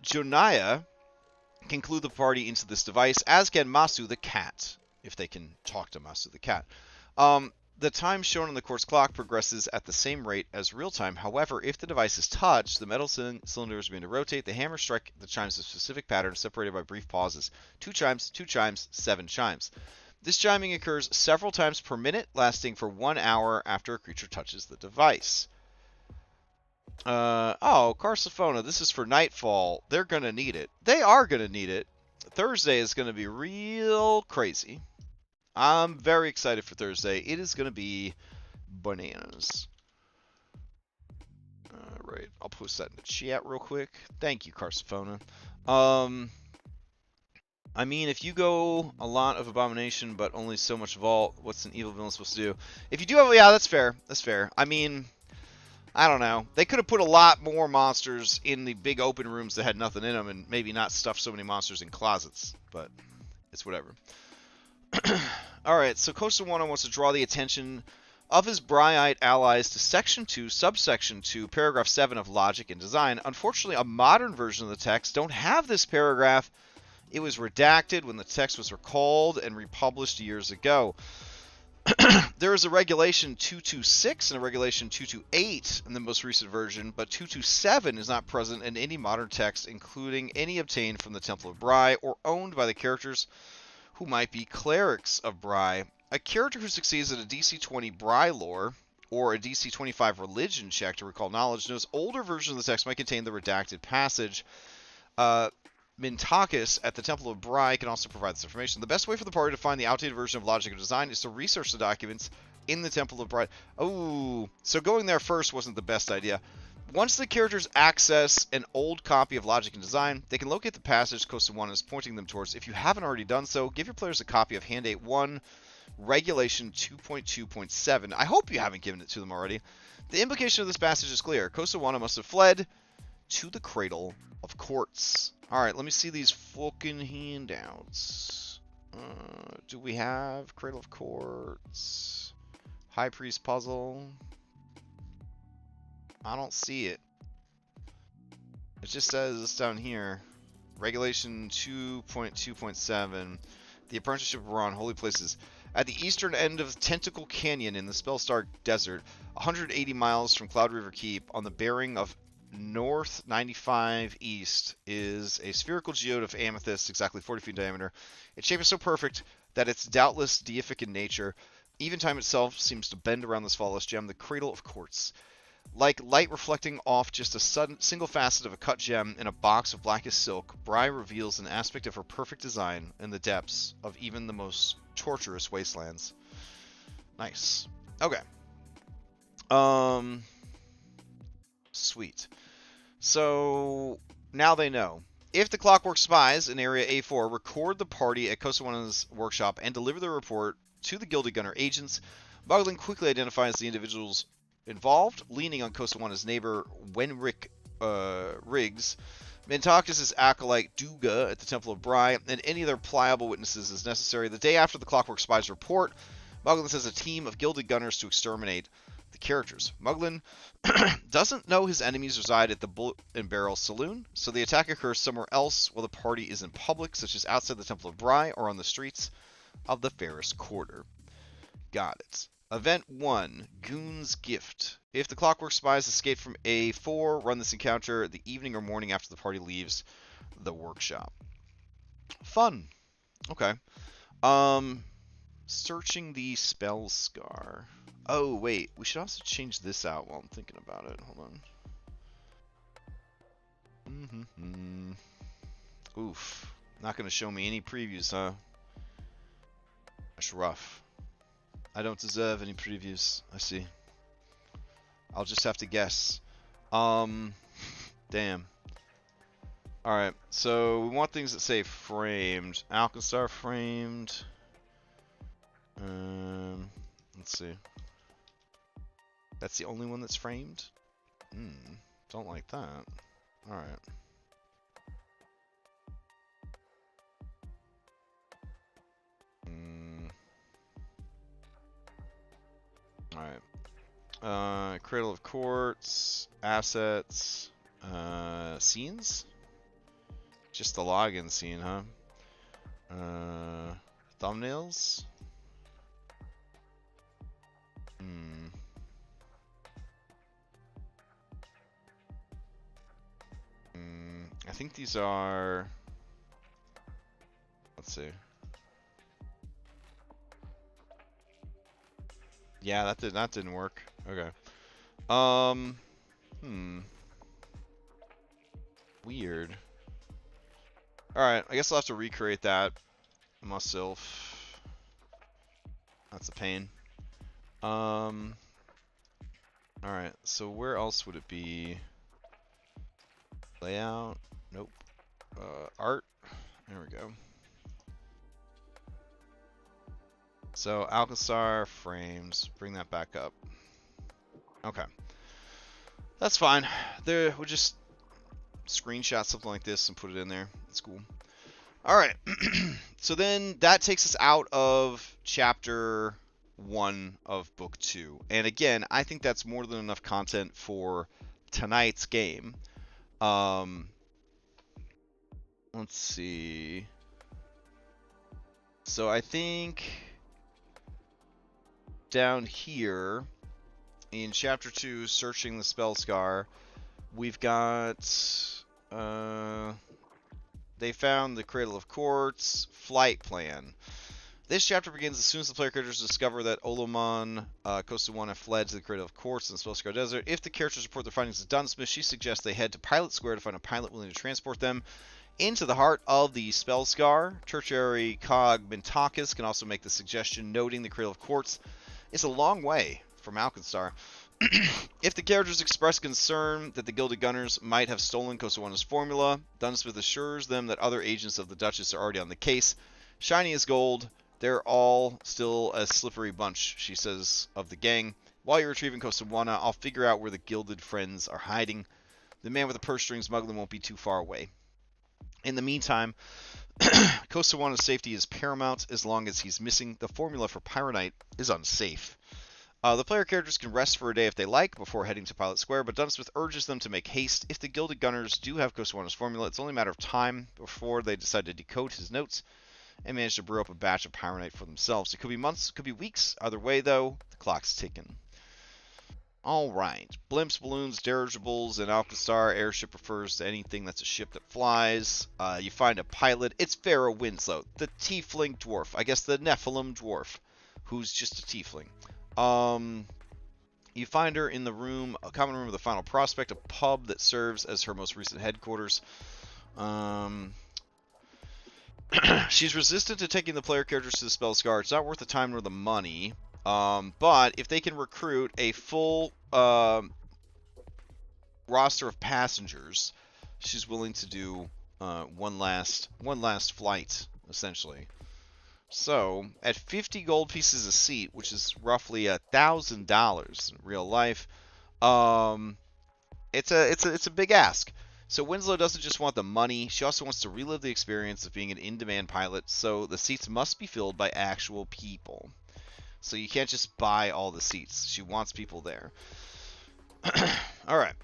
Joniah can clue the party into this device, as can Masu the cat, if they can talk to Masu the cat. The time shown on the quartz clock progresses at the same rate as real time. However, if the device is touched, the metal cylinders begin to rotate. The hammer strike the chimes of specific patterns separated by brief pauses. 2 chimes, 2 chimes, 7 chimes. This chiming occurs several times per minute, lasting for 1 hour after a creature touches the device. Carsophona, this is for Nightfall. They're going to need it. They are going to need it. Thursday is going to be real crazy. I'm very excited for Thursday. It is going to be bananas. Alright, I'll post that in the chat real quick. Thank you, Carsophona. I mean, if you go a lot of Abomination, but only so much Vault, what's an evil villain supposed to do? If you do have, yeah, that's fair. That's fair. I mean, I don't know. They could have put a lot more monsters in the big open rooms that had nothing in them, and maybe not stuff so many monsters in closets, but it's whatever. Alright, so Kosawana wants to draw the attention of his Bryite allies to Section 2, Subsection 2, Paragraph 7 of Logic and Design. Unfortunately, a modern version of the text don't have this paragraph. It was redacted when the text was recalled and republished years ago. There is a Regulation 226 and a Regulation 228 in the most recent version, but 227 is not present in any modern text, including any obtained from the Temple of Bry or owned by the characters who might be clerics of Bry. A character who succeeds at a DC 20 Bry lore or a DC 25 religion check to recall knowledge knows older versions of the text might contain the redacted passage. Mintakis at the Temple of Bry can also provide this information. The best way for the party to find the outdated version of Logic and Design is to research the documents in the Temple of Bry. Oh, so going there first wasn't the best idea. Once the characters access an old copy of Logic and Design, they can locate the passage Costa 1 is pointing them towards. If you haven't already done so, give your players a copy of Handate 1, Regulation 2.2.7. I hope you haven't given it to them already. The implication of this passage is clear. Costa 1 must have fled to the Cradle of Courts. Alright, let me see these fucking handouts. Do we have Cradle of Courts? High Priest Puzzle? I don't see it. It just says down here, Regulation 2.2.7, the Apprenticeship of Ron, Holy Places. At the eastern end of Tentacle Canyon in the Spellstar Desert, 180 miles from Cloud River Keep, on the bearing of North 95 East, is a spherical geode of amethyst, exactly 40 feet in diameter. Its shape is so perfect that it's doubtless deific in nature. Even time itself seems to bend around this flawless gem, the Cradle of Quartz. Like light reflecting off just a single facet of a cut gem in a box of blackest silk, Bry reveals an aspect of her perfect design in the depths of even the most torturous wastelands. Nice. Okay. Sweet. So now they know. If the Clockwork Spies in Area A4 record the party at Kosawana's workshop and deliver the report to the Gilded Gunner agents, Muglin quickly identifies the individuals involved, leaning on Kosawana's neighbor Wenrick Riggs, Mintakis' acolyte Duga at the Temple of Bry, and any other pliable witnesses as necessary. The day after the Clockwork Spies report, Muglin sends a team of Gilded Gunners to exterminate the characters. Muglin doesn't know his enemies reside at the Bullet and Barrel Saloon, so the attack occurs somewhere else while the party is in public, such as outside the Temple of Bry or on the streets of the Ferris Quarter. Got it. Event 1, Goon's Gift. If the Clockwork Spies escape from A4, run this encounter the evening or morning after the party leaves the workshop. Fun. Okay. Searching the spell scar. Oh, wait. We should also change this out while I'm thinking about it. Hold on. Oof. Not going to show me any previews, huh? That's rough. I don't deserve any previews. I see. I'll just have to guess. Damn. Alright, so we want things that say framed. Alkenstar framed. Let's see. That's the only one that's framed? Don't like that. Alright. Alright. Cradle of Quartz, assets, scenes? Just the login scene, huh? Thumbnails? I think these are... Let's see. Yeah, that didn't work. Okay. Weird. Alright, I guess I'll have to recreate that myself. That's a pain. Alright, so where else would it be? Layout? Nope. Art? There we go. So, Alkenstar frames. Bring that back up. Okay. That's fine. We'll just screenshot something like this and put it in there. That's cool. Alright. So then that takes us out of chapter 1 of Book 2. And again, I think that's more than enough content for tonight's game. Let's see. So I think down here in Chapter 2, Searching the Spellscar, we've got... they found the Cradle of Quartz, Flight Plan. This chapter begins as soon as the player characters discover that Olomon Kosawana fled to the Cradle of Quartz in the Spellscar Desert. If the characters report their findings to Dunsmith, she suggests they head to Pilot Square to find a pilot willing to transport them into the heart of the Spellscar. Tertiary Cog Mintakis can also make the suggestion, noting the Cradle of Quartz is a long way from Alkenstar. If the characters express concern that the Gilded Gunners might have stolen Kosawana's formula, Dunsmith assures them that other agents of the Duchess are already on the case. Shiny as gold, they're all still a slippery bunch, she says of the gang. While you're retrieving Kosawana, I'll figure out where the Gilded friends are hiding. The man with the purse string smuggling won't be too far away. In the meantime, Kosawana's safety is paramount. As long as he's missing, the formula for Pyronite is unsafe. The player characters can rest for a day if they like before heading to Pilot Square, but Dunsmith urges them to make haste. If the Gilded Gunners do have Kosawana's formula, it's only a matter of time before they decide to decode his notes and manage to brew up a batch of Pyronite for themselves. It could be months, it could be weeks. Either way, though, the clock's ticking. Alright. Blimps, balloons, dirigibles, and Alkenstar. Airship refers to anything that's a ship that flies. You find a pilot. It's Pharaoh Winslow, the tiefling dwarf. I guess the Nephilim dwarf, who's just a tiefling. You find her in the room, a common room of the Final Prospect, a pub that serves as her most recent headquarters. She's resistant to taking the player characters to the Spellscar. It's not worth the time nor the money. But if they can recruit a full roster of passengers, she's willing to do one last flight, essentially. So, at 50 gold pieces a seat, which is roughly $1,000 in real life, it's a big ask. So Winslow doesn't just want the money, she also wants to relive the experience of being an in-demand pilot, so the seats must be filled by actual people. So you can't just buy all the seats. She wants people there. Alright.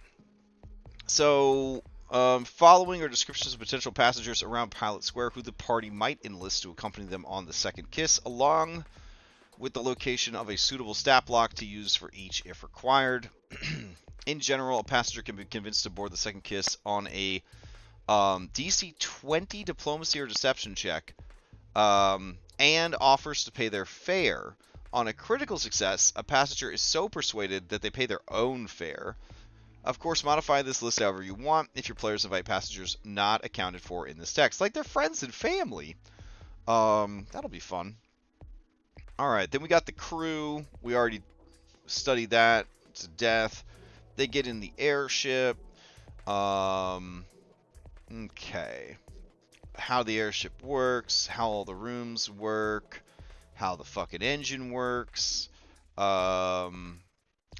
So, following are descriptions of potential passengers around Pilot Square who the party might enlist to accompany them on the second kiss, along with the location of a suitable stat block to use for each if required. In general, a passenger can be convinced to board the second kiss on a DC 20 diplomacy or deception check, and offers to pay their fare. On a critical success, a passenger is so persuaded that they pay their own fare. Of course, modify this list however you want if your players invite passengers not accounted for in this text, like their friends and family. That'll be fun. Alright, then we got the crew. We already studied that to death. They get in the airship. Okay. How the airship works, how all the rooms work, how the fucking engine works,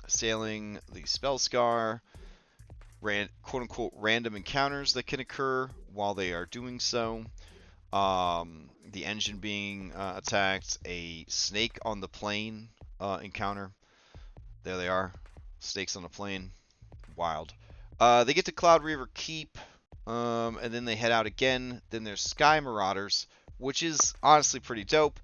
sailing the Spellscar, quote-unquote random encounters that can occur while they are doing so, the engine being attacked, a snake on the plane encounter. There they are, snakes on the plane, wild. They get to Cloud Reaver Keep, and then they head out again. Then there's Sky Marauders, which is honestly pretty dope.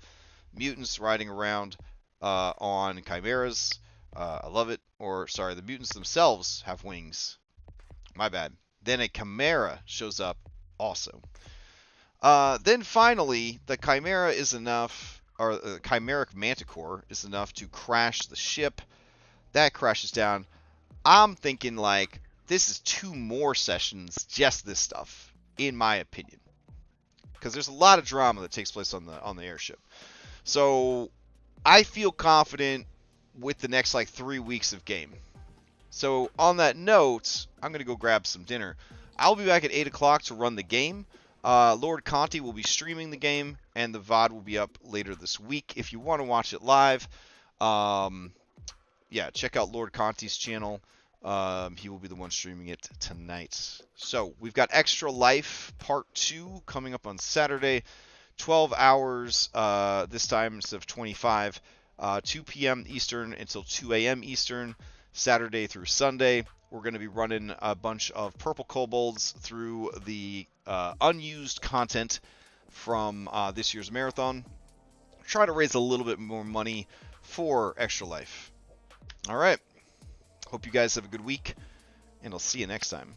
Mutants riding around on chimeras. I love it. Or, sorry, the mutants themselves have wings. My bad. Then a chimera shows up also. Then finally, the chimera is enough, or the chimeric manticore is enough to crash the ship. That crashes down. I'm thinking, like, this is 2 more sessions, just this stuff, in my opinion. Because there's a lot of drama that takes place on the airship. So, I feel confident with the next, like, 3 weeks of game. So, on that note, I'm going to go grab some dinner. I'll be back at 8 o'clock to run the game. Lord Conti will be streaming the game, and the VOD will be up later this week. If you want to watch it live, yeah, check out Lord Conti's channel. He will be the one streaming it tonight. So, we've got Extra Life Part 2 coming up on Saturday. 12 hours this time instead of 25. 2 p.m. Eastern until 2 a.m. Eastern, Saturday through Sunday. We're going to be running a bunch of Purple Kobolds through the unused content from this year's marathon. Try to raise a little bit more money for Extra Life. All right. Hope you guys have a good week, and I'll see you next time.